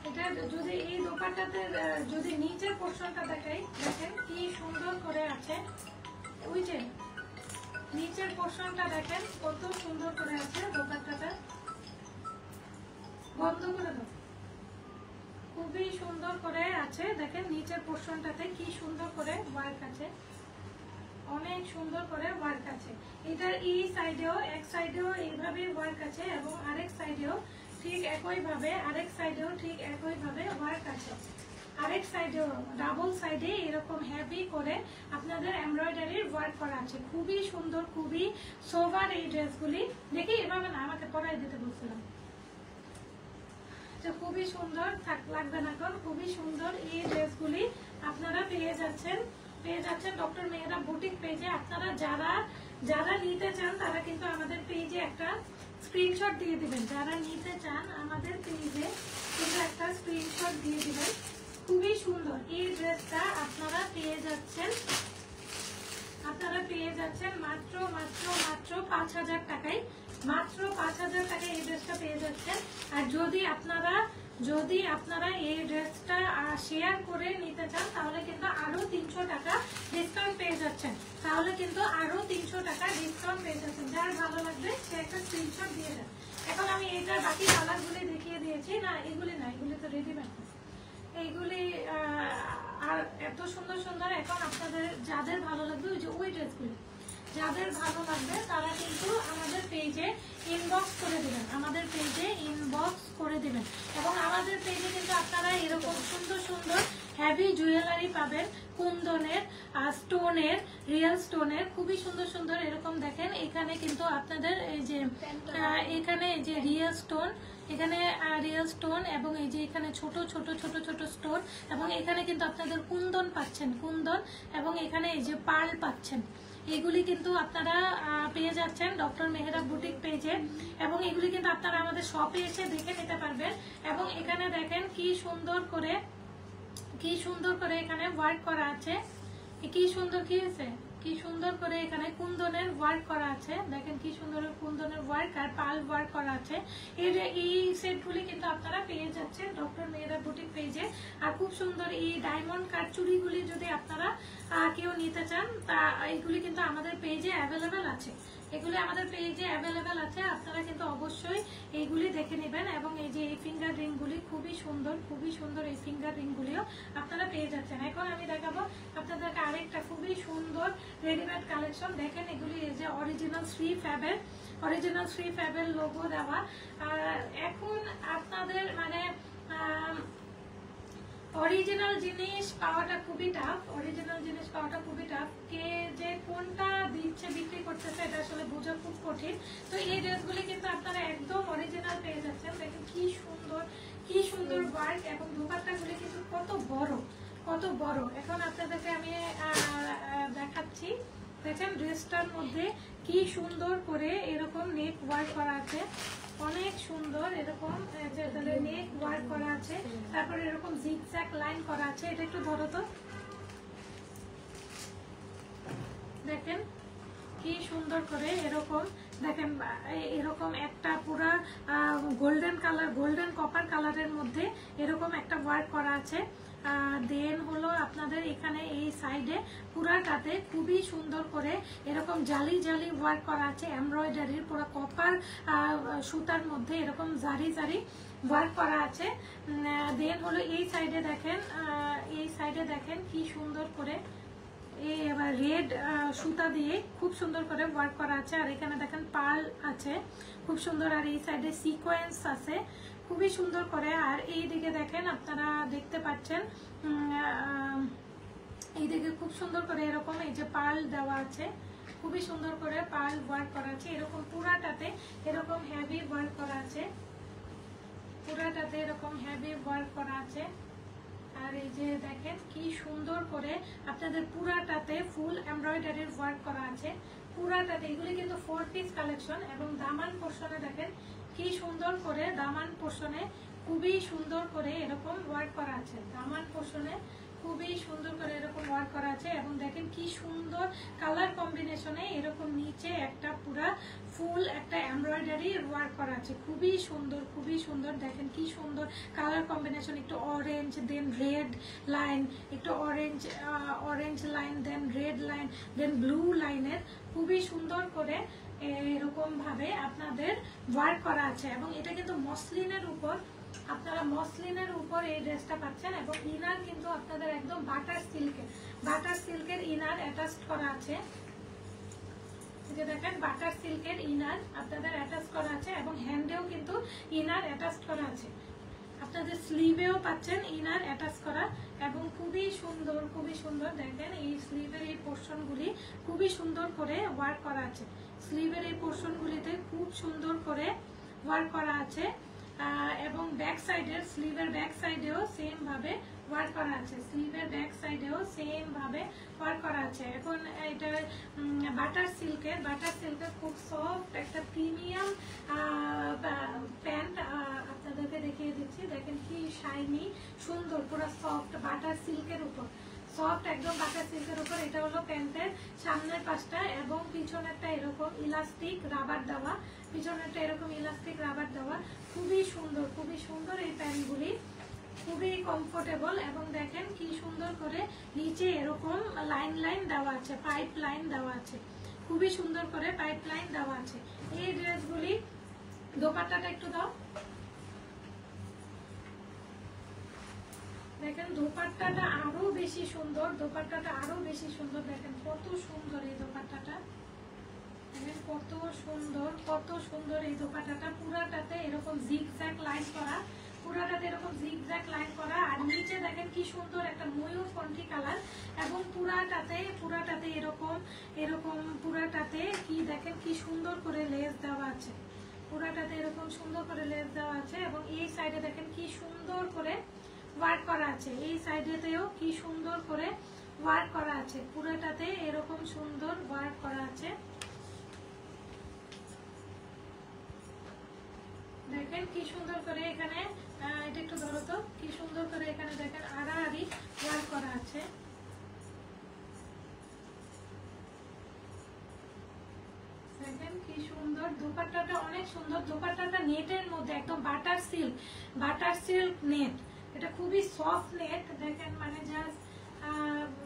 এটা যদি এই দোপাট্টাতে যদি নিচের পোরশনটা দেখাই, দেখেন কি সুন্দর করে আছে, ওই যে নিচের পোরশনটা দেখেন কত সুন্দর করে আছে দোপাট্টাটা। বন্ধ করে দাও, খুবই সুন্দর করে আছে দেখেন নিচের পোরশনটাতে কি সুন্দর করে ওয়ার্ক আছে, অনেক সুন্দর করে ওয়ার্ক আছে। এটার এই সাইডেও এক সাইডেও এইভাবে ওয়ার্ক আছে এবং আরেক সাইডেও ঠিক একইভাবে ওয়ার্ক আছে। আরেক সাইডেও ডাবল সাইডে এরকম হেভি করে আপনাদের এমব্রয়ডারির ওয়ার্ক করা আছে, খুবই সুন্দর, খুবই সোভার। এই ড্রেসগুলি দেখি এভাবে না, আমাকে পরাই দিতে বলছিলাম, খুবই সুন্দর, লাগবে না এখন, খুবই সুন্দর। এই ড্রেসগুলি আপনারা পেয়ে যাচ্ছেন ডক্টর মেহরাব বুটিক পেজে। আপনারা যারা নিতে চান তারা কিন্তু আমাদের পেজে একটা স্ক্রিনশট দিয়ে দিবেন, যারা নিতে চান আমাদের পেজে কিন্তু একটা স্ক্রিনশট দিয়ে দিবেন। খুবই সুন্দর এই ড্রেসটা আপনারা পেয়ে যাচ্ছেন মাত্র 5,000 টাকায়, মাত্র 5,000 টাকায় এই ড্রেসটা পেয়ে যাচ্ছেন। আর যদি আপনারা এই ড্রেসটা শেয়ার করে নিতে চান তাহলে কিন্তু আরো 300 টাকা ডিসকাউন্ট পেয়ে যাচ্ছেন, যার ভালো লাগবে সে একটা স্ক্রিনশট দিয়ে দেন। এখন আমি এইটার বাকি কালারগুলি দেখিয়ে দিয়েছি, এগুলি তো রেডিমেড, এইগুলি আর এত সুন্দর। এখন আপনাদের যাদের ভালো লাগবে ওই ড্রেসগুলি যাদের ভালো লাগবে তারা কিন্তু আমাদের পেজে ইনবক্স করে দিবেন। এবং আমাদের পেজে কিন্তু আপনারা এরকম সুন্দর হেভি জুয়েলারি পাবেন, কুন্দনের, স্টোনের, রিয়েল স্টোনের, খুবই সুন্দর এরকম দেখেন। এখানে কিন্তু আপনাদের এই যে এখানে যে রিয়েল স্টোন এবং এই যে এখানে ছোট স্টোন এবং এখানে কিন্তু আপনাদের কুন্দন পাচ্ছেন, এবং এখানে এই যে পার্ল পাচ্ছেন। এগুলি কিন্তু আপনারা পেয়ে যাচ্ছেন ডক্টর মেহরাব বুটিক পেজে এবং এগুলি কিন্তু আপনারা আমাদের শপে এসে দেখে নিতে পারবেন। এবং এখানে দেখেন কি সুন্দর করে কি সুন্দর করে এখানে ওয়ার্ক করা আছে, কি সুন্দর, কি হয়েছে, কি সুন্দর করে এখানে কুন্দনের ওয়ার্ক করা আছে। দেখেন কি সুন্দর কুন্দনের ওয়ার্ক আর পাল ওয়ার্ক করা আছে। এই সেটগুলি কিন্তু আপনারা পেয়ে যাচ্ছেন ডক্টর মেহেরা বুটিক পেজে। আর খুব সুন্দর এই ডায়মন্ড কাট চুড়িগুলি যদি আপনারা কেউ নিতে চান, তা এইগুলি কিন্তু আমাদের পেজে অ্যাভেলেবেল আছে। এগুলি আমাদের পেজে অ্যাভেলেবেল আছে, আপনারা কিন্তু অবশ্যই এইগুলি দেখে নেবেন। এবং এই যে এই ফিঙ্গার রিংগুলি খুবই সুন্দর, খুবই সুন্দর এই ফিঙ্গার রিংগুলিও আপনারা পেয়ে যাচ্ছেন। এখন আমি দেখাবো আপনাদেরকে আরেকটা খুবই সুন্দর রেডিমেড কালেকশন। দেখেন এগুলি এই যে অরিজিনাল শ্রী ফ্যাবের লোগো দেওয়া। আর এখন আপনাদের মানে অরিজিনাল জিনিস পাওয়াটা খুবই টাফ, কে যে কোনটা দিচ্ছে বিক্রি করতেছে এটা আসলে বোঝা খুব কঠিন। তো এই ড্রেসগুলি কিন্তু আপনারা একদম অরিজিনাল পেয়ে যাচ্ছেন। দেখেন কি সুন্দর ওয়ার্ক, এবং দোপাট্টাগুলি কিন্তু কত বড়। এখন আপনাদেরকে আমি দেখাচ্ছি। দেখেন ড্রেসটার মধ্যে কি সুন্দর করে এরকম নেক ওয়ার্ক করা আছে, অনেক সুন্দর এরকম নেক ওয়ার্ক করা আছে। তারপরে এরকম জিগজ্যাগ লাইন করা আছে। এটা একটু ধরো তো, দেখেন কি সুন্দর করে এরকম, দেখেন এরকম একটা পুরা গোল্ডেন কপার কালারের মধ্যে এরকম একটা ওয়ার্ক করা আছে। দেন হলো আপনাদের এখানে এই সাইডে পুরাটাতে খুবই সুন্দর করে এরকম জালি ওয়ার্ক করা আছে, এমব্রয়ডারির পুরো কপার সুতার মধ্যে এরকম জারি ওয়ার্ক করা আছে। দেন হলো এই সাইডে দেখেন কি সুন্দর করে এবার রেড সুতা দিয়ে খুব সুন্দর করে ওয়ার্ক করা আছে। আর এখানে দেখেন পার্ল আছে খুব সুন্দর, আর এই সাইডে সিকোয়েন্স আছে খুবই সুন্দর করে। আর এই দিকে দেখেন আপনারা দেখতে পাচ্ছেন এই দিকে খুব সুন্দর করে এরকম এই যে পার্ল দেওয়া আছে, খুবই সুন্দর করে পার্ল ওয়ার্ক করা আছে। এরকম পুরাটাতে এরকম হেভি ওয়ার্ক করা আছে, আর এই যে দেখেন কি সুন্দর করে আপনাদের পুরাটাতে ফুল এমব্রয়ডারির ওয়ার্ক করা আছে। পুরাটাতে এগুলি কিন্তু 4 পিস কালেকশন। এবং দামান পোর্শনে দেখেন কি সুন্দর করে দামান পোর্শনে খুবই সুন্দর করে এরকম ওয়ার্ক করা আছে, দামান পোর্শনে খুবই সুন্দর করে এরকম ওয়ার্ক করা আছে। এবং দেখেন কি সুন্দর কালার কম্বিনেশনে এরকম নিচে একটা পুরা ফুল একটা এমব্রয়ডারি ওয়ার্ক করা আছে, খুবই সুন্দর। দেখেন কি সুন্দর কালার কম্বিনেশন, একটু অরেঞ্জ দেন রেড লাইন, একটু অরেঞ্জ লাইন দেন রেড লাইন দেন ব্লু লাইনের খুবই সুন্দর করে এরকম ভাবে আপনাদের ওয়ার্ক করা আছে। এবং এটা কিন্তু মসলিনের উপর, আপনারা মসলিনের উপর এই ড্রেসটা পাচ্ছেন। এবং ইনার কিন্তু আপনাদের একদম বাটার সিল্কের ইনার অ্যাটাচড করা আছে। যে দেখেন বাটার সিল্কের ইনার আপনাদের অ্যাটাচ করা আছে, এবং হ্যান্ডেও কিন্তু ইনার অ্যাটাচ করা আছে। আপনাদের স্লিভেও পাচ্ছেন ইনার অ্যাটাচ করা, এবং খুবই সুন্দর দেখেন এই স্লিভের এই পোর্শনগুলি খুবই সুন্দর করে ওয়ার্ক করা আছে। স্লিভের এই পোর্শনগুলিতে খুব সুন্দর করে ওয়ার্ক করা আছে। এবং ব্যাক সাইডের স্লিভের ব্যাক সাইডেও সেম ভাবে ওয়ার্ক করা আছে, এখন এটা বাটার সিল্কের খুব সফট একটা প্রিমিয়াম প্যান্ট আপনাদেরকে দেখিয়ে দিচ্ছি। দেখেন কি শাইনি সুন্দর, পুরো সফট বাটার সিল্কের উপর, সফট একদম বাটার সিল্কের উপর। এটা হলো প্যান্টের সামনের পাশটা, এবং পিছনেরটা এরকম ইলাস্টিক রাবার দেওয়া, খুবই সুন্দর এই প্যান্টগুলি, খুবই কমফোর্টেবল। এবং দেখেন কি সুন্দর করে নিচে এরকম লাইন দেওয়া আছে, পাইপ লাইন দেওয়া আছে, খুবই সুন্দর করে পাইপ লাইন দেওয়া আছে। এই ড্রেসগুলি দোপাট্টাটা একটু দাও, দেখেন দোপাট্টাটা আরো বেশি সুন্দর, দেখেন কত সুন্দর এই দোপাট্টাটা, কত সুন্দর এই দোপাট্টাটা। পুরাটাতে এরকম জিগজ্যাগ লাইন করা, আর নিচে দেখেন কি সুন্দর একটা ময়ূরকণ্ঠী কালার। এবং পুরাটাতে এরকম পুরাটাতে কি দেখেন কি সুন্দর করে লেস দেওয়া আছে, এবং এই সাইডে দেখেন কি সুন্দর করে ওয়ার্ক করা আছে, এই সাইডেতেও কি সুন্দর করে ওয়ার্ক করা আছে, পুরোটাতে এরকম সুন্দর ওয়ার্ক করা আছে। দেখেন কি সুন্দর করে এখানে, এটা একটু ধরো তো, কি সুন্দর করে এখানে দেখেন আড়াআড়ি কি সুন্দর দোপাট্টাটা, অনেক সুন্দর দোপাট্টাটা। নেটের মধ্যে একদম বাটার সিল্ক নেট, এটা খুবই সফট নেট দেখেন, মানে জাস্ট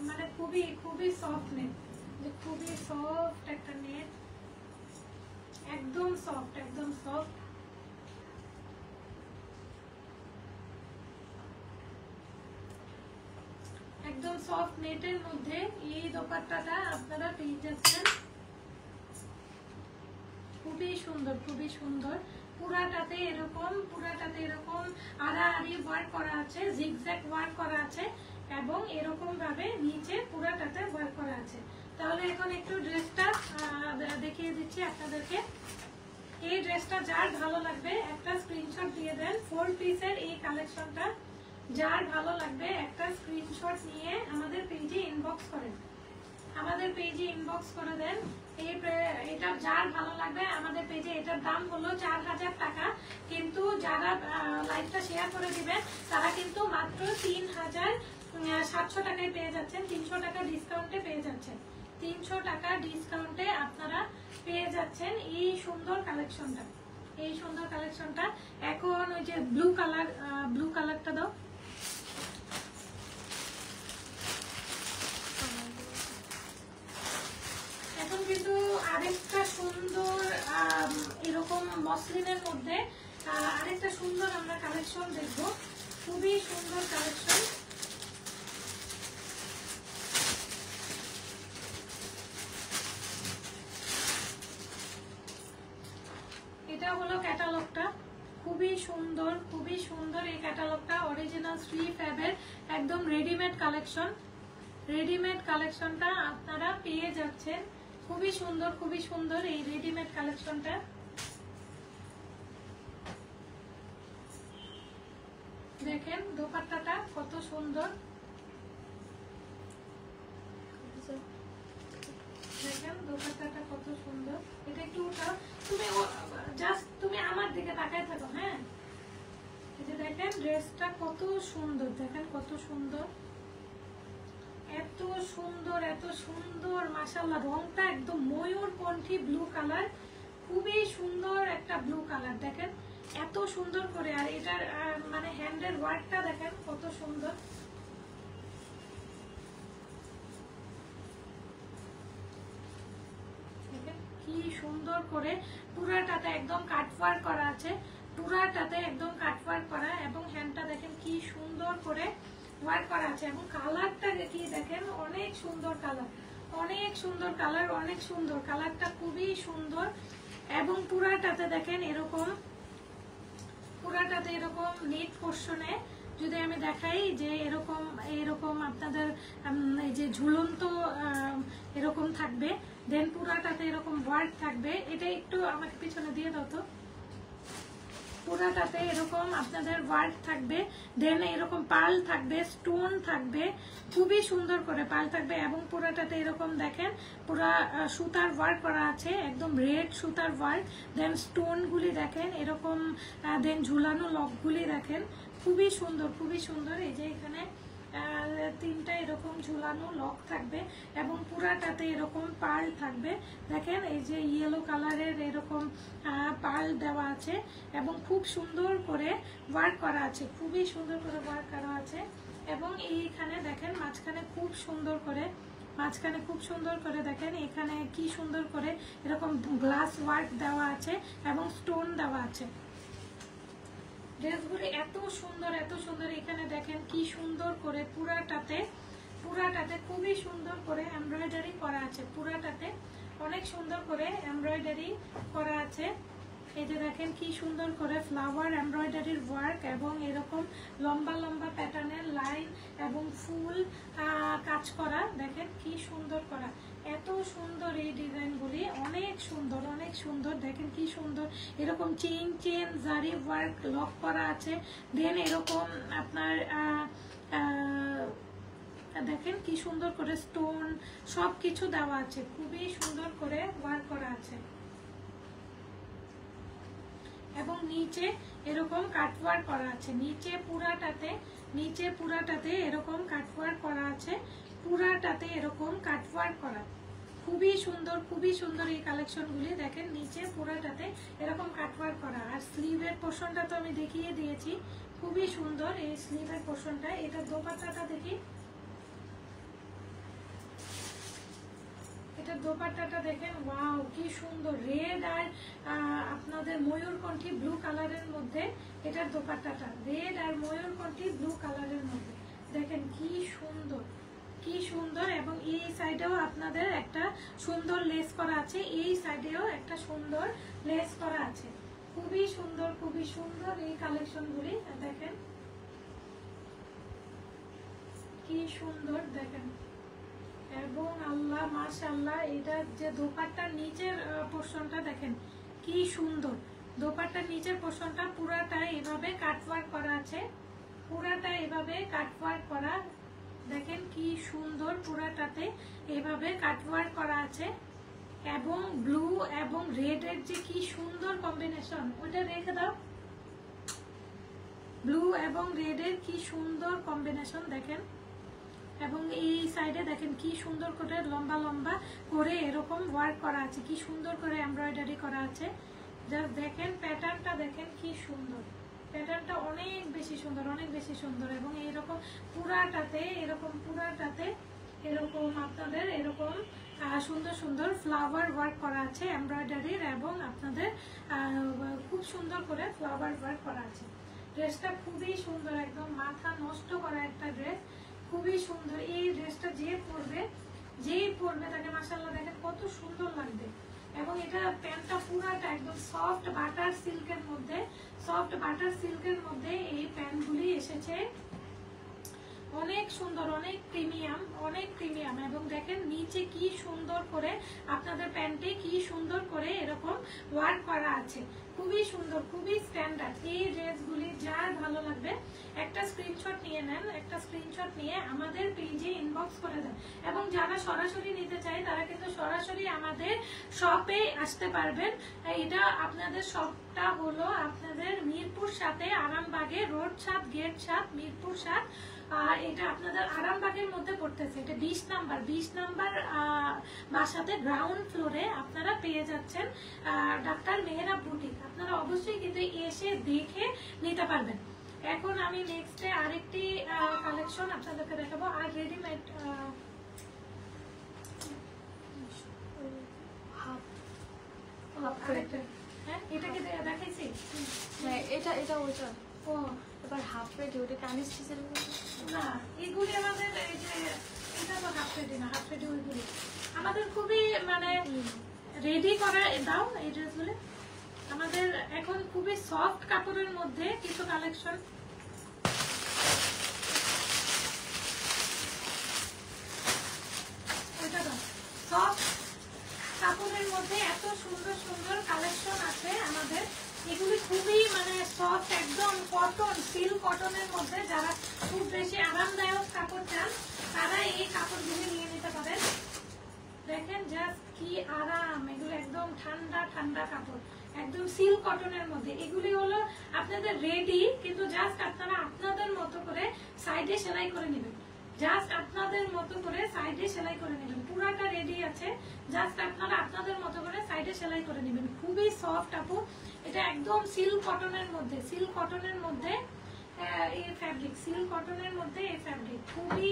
মানে খুবই খুবই সফট নেট, খুবই সফট একটা নেট, একদম সফট, একদম সফট। একদম সফট নেটের মধ্যে এই দোপাট্টাটা আপনারা পেয়ে যাচ্ছেন। খুবই সুন্দর, খুবই সুন্দর। পুরাটাতে এরকম আড়াআড়ি ওয়ার্ক করা আছে, জিগজ্যাগ ওয়ার্ক করা আছে এবং এরকম ভাবে নিচে পুরাটাতে ওয়ার্ক করা আছে। তাহলে এখন একটু ড্রেসটা দেখিয়ে দিচ্ছি আপনাদেরকে। এই ড্রেসটা যার ভালো লাগবে একটা স্ক্রিনশট দিয়ে দেন। 4 পিসের এই কালেকশনটা যার ভালো লাগবে একটা স্ক্রিনশট নিয়ে আমাদের পেজে ইনবক্স করেন, আমাদের পেজে ইনবক্স করে দেন। এটা যার ভালো লাগবে আমাদের পেজে, এটার দাম হলো 4000 টাকা, কিন্তু যারা লাইভটা শেয়ার করে দিবেন তারা কিন্তু মাত্র 3700 টাকায় পেয়ে যাচ্ছেন। 300 টাকা ডিসকাউন্টে পেয়ে যাচ্ছেন, 300 টাকা ডিসকাউন্টে আপনারা পেয়ে যাচ্ছেন এই সুন্দর কালেকশনটা, এই সুন্দর কালেকশনটা। এখন ওই যে ব্লু কালারটা দাও। এখন কিন্তু আরেকটা সুন্দর এরকম মসলিনের মধ্যে আরেকটা সুন্দর আমরা কালেকশন দেখবো, খুবই সুন্দর কালেকশন। এটা হলো ক্যাটালগটা, খুবই সুন্দর, খুবই সুন্দর এই ক্যাটালগটা। অরিজিনাল শ্রী ফ্যাবের একদম রেডিমেড কালেকশন, রেডিমেড কালেকশনটা আপনারা পেয়ে যাচ্ছেন। খুবই সুন্দর, খুবই সুন্দর এই রেডিমেড কালেকশনটা। দেখেন দোপাট্টাটা কত সুন্দর, দেখেন দোপাট্টাটা কত সুন্দর। এটা একটু উঠাও, তুমি আমার দিকে তাকায় থাকো। হ্যাঁ, এই যে দেখেন ড্রেসটা কত সুন্দর, দেখেন কত সুন্দর, এত সুন্দর, এত সুন্দর। মাশাআল্লাহ, রংটা একদম ময়ূরকণ্ঠী ব্লু কালার, খুবই সুন্দর একটা ব্লু কালার। দেখেন এত সুন্দর করে, আর এটার মানে হ্যান্ডের ওয়ার্কটা দেখেন কত সুন্দর। দেখেন কি সুন্দর করে পুরাটাতে একদম কাটওয়ার্ক করা আছে, পুরাটাতে একদম কাটওয়ার্ক করা, এবং হ্যান্ডটা দেখেন কি সুন্দর করে ওয়ার্ক করা আছে। এবং কালারটা কি দেখেন, অনেক সুন্দর কালার, অনেক সুন্দর কালার, অনেক সুন্দর কালারটা, খুবই সুন্দর। এবং পুরাটাতে দেখেন এরকম, পুরাটাতে এরকম নেট পোর্শনে যদি আমি দেখাই যে এরকম এরকম আপনাদের এই যে ঝুলন্ত এরকম থাকবে, দেন পুরাটাতে এরকম ওয়ার্ক থাকবে। এটা একটু আমাকে পিছনে দিয়ে দাও তো। পুরাটাতে এরকম আপনাদের ওয়ার্ক থাকবে, দেন এরকম পার্ল থাকবে, স্টোন থাকবে, খুবই সুন্দর করে পার্ল থাকবে। এবং পুরাটাতে এরকম দেখেন পুরা সুতার ওয়ার্ক করা আছে, একদম রেড সুতার ওয়ার্ক, দেন স্টোন গুলি দেখেন এরকম, দেন ঝুলানো লকগুলি দেখেন খুবই সুন্দর, খুবই সুন্দর। এই যে এখানে 3টা এরকম ঝুলানো লক থাকবে এবং পুরাটাতে এরকম পার্ল থাকবে। দেখেন এই যে ইয়েলো কালারের এরকম পার্ল দেওয়া আছে এবং খুব সুন্দর করে ওয়ার্ক করা আছে, খুবই সুন্দর করে ওয়ার্ক করা আছে। এবং এইখানে দেখেন মাঝখানে খুব সুন্দর করে, মাঝখানে খুব সুন্দর করে দেখেন এখানে কি সুন্দর করে এরকম গ্লাস ওয়ার্ক দেওয়া আছে এবং স্টোন দেওয়া আছে। ড্রেসগুলি এত সুন্দর, এত সুন্দর। এখানে দেখেন কি সুন্দর করে পুরাটাতে, পুরাটাতে খুবই সুন্দর করে এমব্রয়ডারি করা আছে, পুরাটাতে অনেক সুন্দর করে এমব্রয়ডারি করা আছে। এই যে দেখেন কি সুন্দর করে ফ্লাওয়ার এমব্রয়ডারির ওয়ার্ক এবং এরকম লম্বা লম্বা প্যাটার্নের লাইন এবং ফুল কাজ করা, দেখেন কি সুন্দর করা, এত সুন্দর এই ডিজাইনগুলি, অনেক সুন্দর, অনেক সুন্দর। দেখেন কি সুন্দর এরকম চেন চেন জারি ওয়ার্ক লক করা আছে, দেন এরকম আপনার দেখেন কি সুন্দর করে স্টোন সবকিছু দেওয়া আছে, খুবই সুন্দর করে ওয়ার্ক করা আছে। এবং নিচে এরকম কাটওয়ার্ক করা আছে, নিচে পুরাটাতে, নিচে পুরাটাতে এরকম কাটওয়ার্ক করা আছে, পুরাটাতে এরকম কাটওয়ার্ক করা, খুবই সুন্দর এই কালেকশনগুলি। দেখেন নিচে পুরোটাতে এরকম কাটওয়ার্ক করা, আর স্লিভের পোর্শনটা তো আমি দেখিয়ে দিয়েছি, খুবই সুন্দর এই স্লিভের পোর্শনটা। এটা দোপাট্টাটা দেখি, এটা দোপাট্টাটা দেখেন, ওয়াও কি সুন্দর, রেড আর আপনাদের ময়ূরকণ্ঠী ব্লু কালারের মধ্যে এটার দোপাট্টাটা, রেড আর ময়ূরকণ্ঠী ব্লু কালারের মধ্যে দেখেন কি সুন্দর, কি সুন্দর। এবং এই সাইডেও আপনাদের একটা সুন্দর লেস করা আছে, এই সাইডেও একটা সুন্দর লেস করা আছে। খুবই সুন্দর এই কালেকশনগুলি। দেখেন কি সুন্দর দেখেন। এবং আল্লাহ মাশাআল্লাহ, এটা যে দোপাট্টার নিচের পোর্শনটা দেখেন কি সুন্দর। দোপাট্টার নিচের পোর্শনটা পুরাটা এভাবে কাটওয়ার্ক করা আছে, পুরাটা এভাবে কাটওয়ার্ক করা। দেখেন কি সুন্দর, পুরাটাতে এভাবে কাটওয়ার্ক করা আছে। এবং ব্লু এবং রেড এর যে কি সুন্দর কম্বিনেশন, ওটা রেখে দাও। ব্লু এবং রেড এর কি সুন্দর কম্বিনেশন দেখেন। এবং এই সাইডে দেখেন কি সুন্দর করে লম্বা লম্বা করে এরকম ওয়ার্ক করা আছে, কি সুন্দর করে এমব্রয়ডারি করা আছে। জাস্ট দেখেন প্যাটার্নটা, দেখেন কি সুন্দর প্যাটার্নটা, অনেক বেশি সুন্দর। এবং এইরকম পুরাটাতে এরকম আপনাদের এরকম সুন্দর ফ্লাওয়ার ওয়ার্ক করা আছে এমব্রয়ডারির, এবং আপনাদের খুব সুন্দর করে ফ্লাওয়ার ওয়ার্ক করা আছে। ড্রেসটা খুবই সুন্দর, একদম মাথা নষ্ট করা একটা ড্রেস, খুবই সুন্দর। এই ড্রেসটা যেই পরবে তাকে মাশাআল্লাহ দেখেন কত সুন্দর লাগবে। এবং এটা প্যান্টটা পুরাটা একদম সফট বাটার সিল্কের মধ্যে এই প্যান্টগুলি এসেছে। অনেক সুন্দর, অনেক প্রিমিয়াম। এবং দেখেন নিচে কি সুন্দর করে আপনাদের প্যান্টে কি সুন্দর করে এরকম ওয়ার্ক করা আছে, খুবই সুন্দর, খুবই স্ট্যান্ডার্ড। এই ড্রেসগুলি যার ভালো লাগবে একটা স্ক্রিনশট নিয়ে নেন, একটা স্ক্রিনশট নিয়ে আমাদের পেজে ইনবক্স করে দেন। এবং যারা সরাসরি নিতে চায় তারা কিন্তু সরাসরি আমাদের শপে আসতে পারবেন। এটা আপনাদের শপটা হলো আপনাদের মিরপুর 7 আরামবাগে, রোড 7 গেট 7 মিরপুর 7। এটা আপনাদের আরামবাগের মধ্যে পড়তেছে, এটা 20 নাম্বার বাসাতে গ্রাউন্ড ফ্লোরে আপনারা পেয়ে যাচ্ছেন ডাক্তার মেহরাব বুটিক। আপনারা অবশ্যই কিন্তু এসে দেখে নিতে পারবেন। এখন আমি নেক্সটে আরেকটি কালেকশন আপনাদেরকে দেখাবো। আর রেডিমেড হ্যাঁ, এটা কি দেখাইছি? এটা ওইটা। ও এবার হাফ রেডি, ওটা কামিজ স্টিচের না, এগুলি আমাদের এই যে এটা তো হাফ রেডি না, হাফ রেডি ওইগুলি আমাদের খুবই মানে রেডি করা দাও। এই ড্রেসগুলি আমাদের এখন খুবই সফট কাপড়ের মধ্যে কিছু কালেকশন। ওইটা দাও, সফট কাপড়ের মধ্যে এত সুন্দর কালেকশন আছে আমাদের। এগুলি খুবই মানে সফট, একদম কটন, সিল্ক কটনের মধ্যে। যারা খুব বেশি আরামদায়ক কাপড় চান তারা এই কাপড়গুলি নিয়ে নিতে পারেন। দেখেন জাস্ট কি আরাম, এগুলো একদম ঠান্ডা কাপড়, একদম সিল্ক কটনের মধ্যে। এগুলি হলো আপনাদের রেডি, কিন্তু জাস্ট আপনারা আপনাদের মতো করে সাইডে সেলাই করে নেবেন, জাস্ট আপনাদের মতো করে সাইডে সেলাই করে নেবেন। পুরাটা রেডি আছে, জাস্ট আপনারা আপনাদের মতো করে সাইডে সেলাই করে নেবেন। খুবই সফট আপু, এটা একদম সিল্ক কটনের মধ্যে, সিল্ক কটনের মধ্যে এই ফ্যাব্রিক, সিল্ক কটনের মধ্যে এই ফ্যাব্রিক খুবই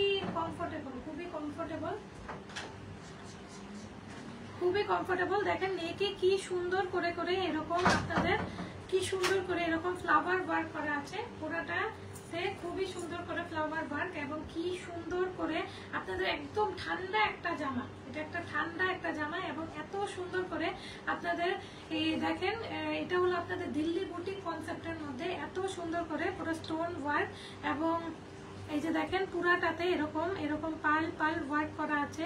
কমফোর্টেবল। দেখেন নেকে কি সুন্দর করে এরকম আপনাদের কি সুন্দর করে এরকম ফ্লাওয়ার ওয়ার্ক করা আছে পুরাটা, খুবই সুন্দর করে ফ্লাওয়ার ওয়ার্ক। এবং কি সুন্দর করে আপনাদের একদম ঠান্ডা একটা জামা, এটা একটা ঠান্ডা একটা জামা। এবং এত সুন্দর করে আপনাদের এই দেখেন, এটা হলো আপনাদের দিল্লি বুটিক কনসেপ্টের মধ্যে এত সুন্দর করে পুরো স্টোন ওয়ার্ক। এবং এই যে দেখেন পুরাটাতে এরকম পাল ওয়ার্ক করা আছে,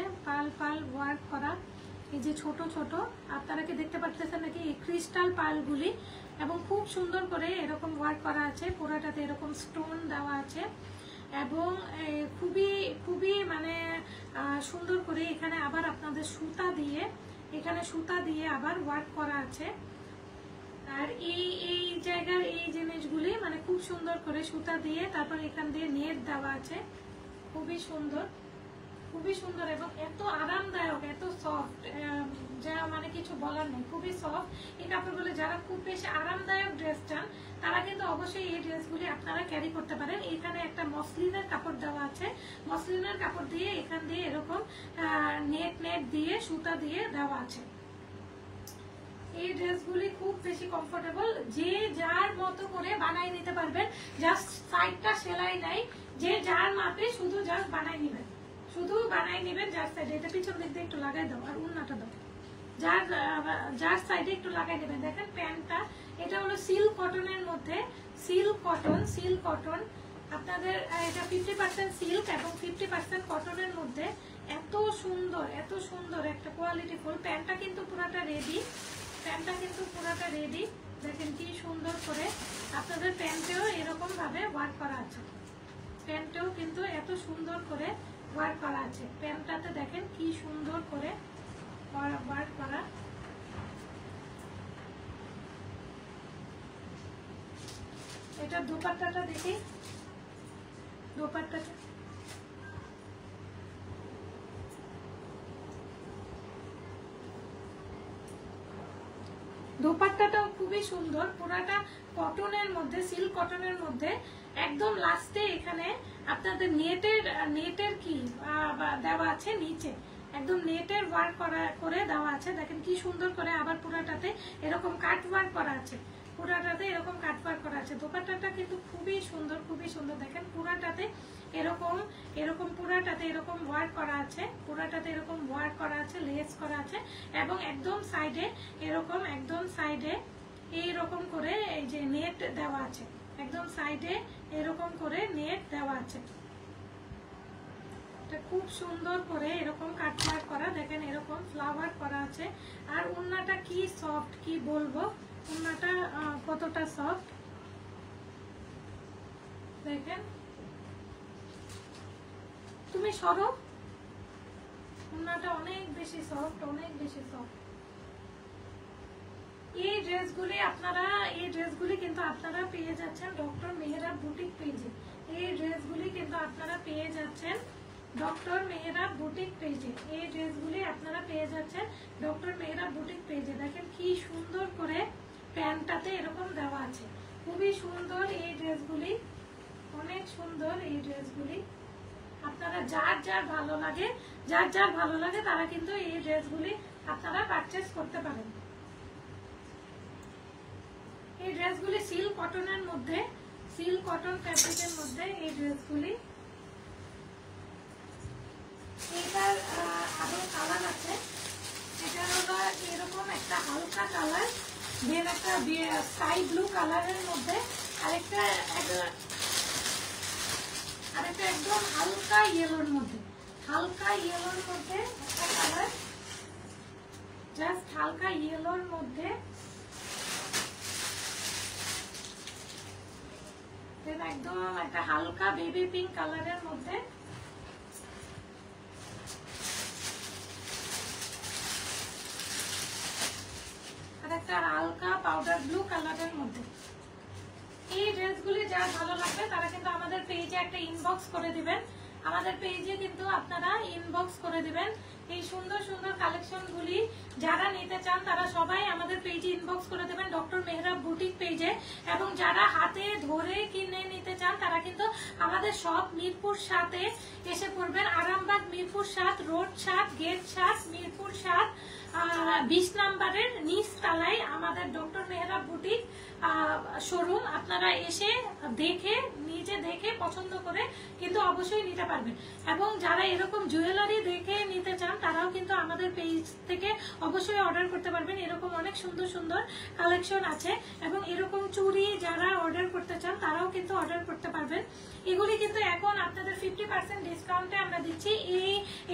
পাল ওয়ার্ক করা। এই যে ছোট আপনারা কি দেখতে পাচ্ছেন নাকি, এই ক্রিস্টাল পালগুলি। এবং খুব সুন্দর করে এরকম ওয়ার্ক করা আছে, পুরোটাতে এরকম স্টোন দেওয়া আছে। এবং খুবই মানে সুন্দর করে এখানে আবার আপনাদের সুতা দিয়ে আবার ওয়ার্ক করা আছে। আর এই জায়গার এই জিনিসগুলি মানে খুব সুন্দর করে সুতা দিয়ে, তারপর এখান দিয়ে নেট দেওয়া আছে, খুবই সুন্দর। খুবই সুন্দর এবং এত আরামদায়ক, এত সফট, যা মানে কিছু বলার নেই, খুবই সফট এই কাপড়গুলো। যারা খুব বেশি আরামদায়ক ড্রেস চান তারা কিন্তু অবশ্যই এই ড্রেসগুলি আপনারা ক্যারি করতে পারেন। এখানে একটা মসলিনের কাপড় দেওয়া আছে, মসলিনের কাপড় দিয়ে এখান দিয়ে এরকম নেট দিয়ে সুতা দিয়ে দেওয়া আছে। এই ড্রেসগুলি খুব বেশি কমফোর্টেবল, যে যার মতো করে বানাই নিতে পারবেন। জাস্ট সাইডটা সেলাই নাই, যে যার মাপে শুধু জাস্ট বানাই নেবেন, শুধু বানাই নেবেন যার সাইডে। এটা পিছন দিক দিয়ে একটু লাগাই দাও আর উন্নাটা দাও, যার সাইডে একটু লাগাই নেবেন। দেখেন প্যান্টটা, এটা হলো সিল্ক কটনের মধ্যে, সিল্ক কটন আপনাদের, এটা 50% সিল্ক এবং 50% কটনের মধ্যে। এত সুন্দর একটা কোয়ালিটি ফুল। প্যান্টটা কিন্তু পুরাটা রেডি, দেখেন কি সুন্দর করে আপনাদের প্যান্টেও এরকম ভাবে ওয়ার্ক করা আছে, প্যান্টেও কিন্তু এত সুন্দর করে ওয়ার্ক করা আছে। প্যান্টটাতে দেখেন কি সুন্দর করে ওয়ার্ক করা। এটা দোপাট্টাটা দেখি, দোপাট্টাটা দোপাট্টাটাও খুবই সুন্দর, পুরাটা কটনের মধ্যে, সিল্ক কটনের মধ্যে। একদম লাস্টে এখানে আপনাদের নেটের কি দেওয়া আছে, নিচে একদম নেটের ওয়ার্ক করে দেওয়া আছে। দেখেন কি সুন্দর করে, আবার পুরাটাতে এরকম কাট ওয়ার্ক করা আছে, পুরাটাতে এরকম কাট ওয়ার্ক করা আছে। দোপাট্টাটা কিন্তু খুবই সুন্দর। দেখেন পুরাটাতে এরকম পুরাটাতে এরকম ওয়ার্ক করা আছে, পুরাটাতে এরকম ওয়ার্ক করা আছে, লেস করা আছে এবং একদম সাইডে এইরকম করে এই যে নেট দেওয়া আছে, একদম সাইডে এরকম করে নেট দেওয়া আছে। এটা খুব সুন্দর করে এরকম কাট ওয়ার্ক করা, দেখেন এরকম ফ্লাওয়ার করা আছে। আর উন্নাটা কি সফট, কি বলবো, উন্নাটা কতটা সফট দেখেন। তুমি সরো, উন্নাটা অনেক বেশি সফট। এই ড্রেসগুলি কিন্তু আপনারা পেয়ে যাচ্ছেন ডক্টর মেহরাব বুটিক পেজে। এই ড্রেসগুলি কিন্তু আপনারা পেয়ে যাচ্ছেন ডক্টর মেহরাব বুটিক পেজে। এই ড্রেসগুলি আপনারা পেয়ে যাচ্ছেন ডক্টর মেহরাব বুটিক পেজে। দেখেন কি সুন্দর করে প্যান্টটাতে এরকম দেওয়া আছে, খুবই সুন্দর এই ড্রেসগুলি, অনেক সুন্দর এই ড্রেসগুলি। আপনারা যার ভালো লাগে তারা কিন্তু এই ড্রেসগুলি আপনারা পারচেজ করতে পারেন। এই ড্রেসগুলি সিল্ক কটনের মধ্যে, সিল্ক কটন ফ্যাব্রিকের মধ্যে এই ড্রেসগুলি। এটার আরো কালার আছে, এটা হলো এরকম একটা হালকা কালার, দেন একটা স্কাই ব্লু কালারের মধ্যে, আরেকটা একদম হালকা ইয়েলোর মধ্যে, একটা কালার, জাস্ট হালকা ইয়েলোর মধ্যে। একদম একটা হালকা বেবি পিঙ্ক কালারের মধ্যে, আর একটা হালকা পাউডার ব্লু কালারের মধ্যে। এই ড্রেসগুলি যার ভালো লাগবে তারা কিন্তু আমাদের পেজে একটা ইনবক্স করে দিবেন, আমাদের পেজে কিন্তু আপনারা ইনবক্স করে দিবেন। এই সুন্দর সুন্দর কালেকশনগুলি যারা নিতে চান তারা সবাই আমাদের পেজে ইনবক্স করে দেবেন ডক্টর মেহরাব বুটিক পেজে। এবং যারা হাতে ধরে কিনে নিতে চান তারা কিন্তু আমাদের সব মিরপুর 7-এ এসে পড়বেন। আরামবাগ মিরপুর 7, রোড 7, গেট 7, মিরপুর 7, 20 নম্বরের নিচ তলায় আমাদের ডক্টর মেহরাব বুটিক শোরুম। আপনারা এসে নিজে দেখে পছন্দ করে কিন্তু অবশ্যই নিতে পারবেন। এবং যারা এরকম জুয়েলারি দেখে নিতে চান তারাও কিন্তু আমাদের পেজ থেকে অবশ্যই অর্ডার করতে পারবেন। এরকম অনেক সুন্দর সুন্দর কালেকশন আছে এবং এরকম চুড়ি যারা অর্ডার করতে চান তারাও কিন্তু অর্ডার করতে পারবেন। এগুলি কিন্তু এখন আপনাদের 50% ডিসকাউন্টে আমরা দিচ্ছি।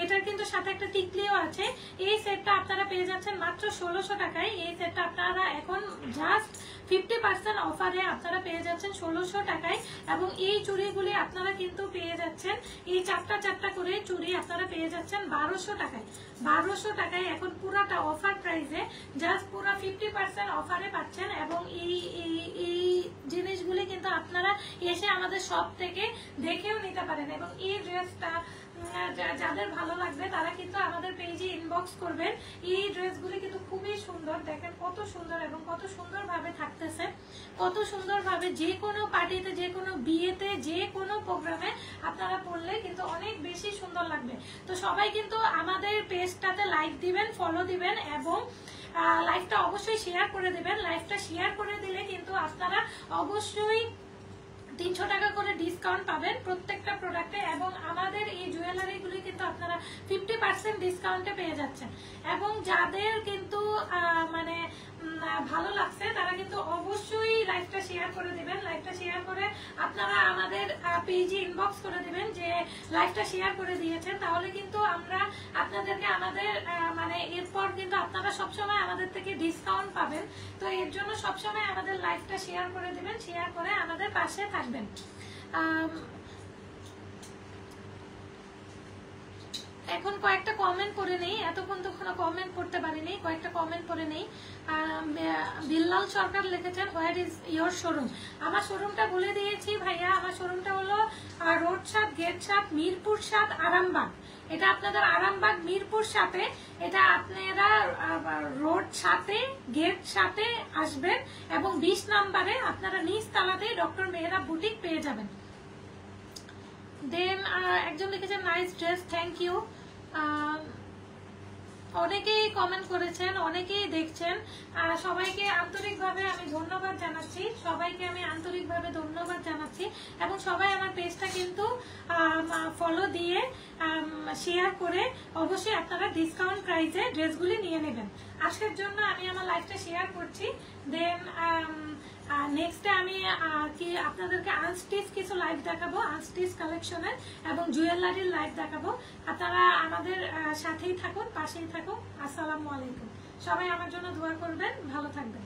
এটার কিন্তু সাথে একটা টিকলিও আছে। এই সেটটা আপনারা পেয়ে যাচ্ছেন মাত্র 1600 টাকায়। এই সেটটা আপনারা এখন জাস্ট 50% অফারে আপনারা পেয়ে যাচ্ছেন 1600 টাকায়। এবং এই চুড়িগুলি আপনারা কিন্তু পেয়ে যাচ্ছেন, এই চারটা করে চুড়ি আপনারা পেয়ে যাচ্ছেন 1200 টাকায়। 1200 টাকায় এখন পুরাটা অফার প্রাইসে, জাস্ট পুরো 50% অফারে পাচ্ছেন। এবং এই জিনিসগুলি কিন্তু আপনারা এসে আমাদের শপ থেকে দেখেও নিতে পারেন। এবং এই ড্রেসটা যাদের ভালো লাগবে তারা কিন্তু আমাদের পেজে ইনবক্স করবেন। এই ড্রেসগুলি কিন্তু খুবই সুন্দর, দেখেন কত সুন্দর এবং কত সুন্দরভাবে থাকতেছে, কত সুন্দরভাবে যে কোনো পার্টিতে, যে কোনো বিয়েতে, যে কোনো প্রোগ্রামে আপনারা পরলে কিন্তু অনেক বেশি সুন্দর লাগবে। তো সবাই কিন্তু আমাদের পেজটাতে লাইক দিবেন, ফলো দিবেন এবং লাইভটা অবশ্যই শেয়ার করে দিবেন। লাইভটা শেয়ার করে দিলে কিন্তু আপনারা অবশ্যই 300 টাকা করে ডিসকাউন্ট পাবেন প্রত্যেকটা প্রোডাক্টে, এবং আমাদের এই জুয়েলারিগুলি কিন্তু আপনারা 50% ডিসকাউন্টে পেয়ে যাচ্ছেন। এবং যাদের কিন্তু মানে ভালো লাগছে তারা কিন্তু অবশ্যই লাইভটা শেয়ার করে দিবেন। লাইভটা শেয়ার করে আপনারা আমাদের পেজে ইনবক্স করে দিবেন যে লাইভটা শেয়ার করে দিয়েছেন, তাহলে কিন্তু আমরা আপনাদেরকে আমাদের মানে এরপর কিন্তু আপনারা সবসময় আমাদের থেকে ডিসকাউন্ট পাবেন। তো এর জন্য সবসময় আমাদের লাইভটা শেয়ার করে দিবেন, শেয়ার করে আমাদের পাশে থাকবেন। এখন কয়েকটা কমেন্ট করে নেই, এতক্ষণ তো কোনো কমেন্ট করতে পারিনি, কয়েকটা কমেন্ট করে নেই। বিল্লাল সরকার লিখেছেন হোয়ার ইজ ইয়োর শোরুম। আমার শোরুমটা বলে দিয়েছি ভাইয়া, আমার শোরুমটা হলো রোড 7 গেট 7 মিরপুর 7 আরামবাগ। এটা আপনাদের আরামবাগ মিরপুর 7-এ, এটা আপনারা রোড 7-এ গেট 7-এ আসবেন এবং 20 নম্বরে আপনারা নিচ তালাতেই ডক্টর মেহরাব বুটিক পেয়ে যাবেন। দেন একজন লিখেছেন নাইস ড্রেস, থ্যাংক ইউ। অনেকেই কমেন্ট করেছেন, অনেকেই দেখছেন, সবাইকে আন্তরিকভাবে আমি ধন্যবাদ জানাচ্ছি, সবাইকে আমি আন্তরিকভাবে ধন্যবাদ জানাচ্ছি। এবং সবাই আমার পেজটা কিন্তু ফলো দিয়ে শেয়ার করে অবশ্যই আপনারা ডিসকাউন্ট প্রাইসে ড্রেসগুলি নিয়ে নেবেন। আজকের জন্য আমি আমার লাইফটা শেয়ার করছি। দেন নেক্সটে আমি কি আপনাদেরকে আনস্টিচ কিছু লাইভ দেখাবো, আনস্টিচ কালেকশনের এবং জুয়েলারির লাইভ দেখাবো। আপনারা আমাদের সাথেই থাকুন, পাশেই থাকুন। আসসালামু আলাইকুম। সবাই আমার জন্য দোয়া করবেন, ভালো থাকবেন।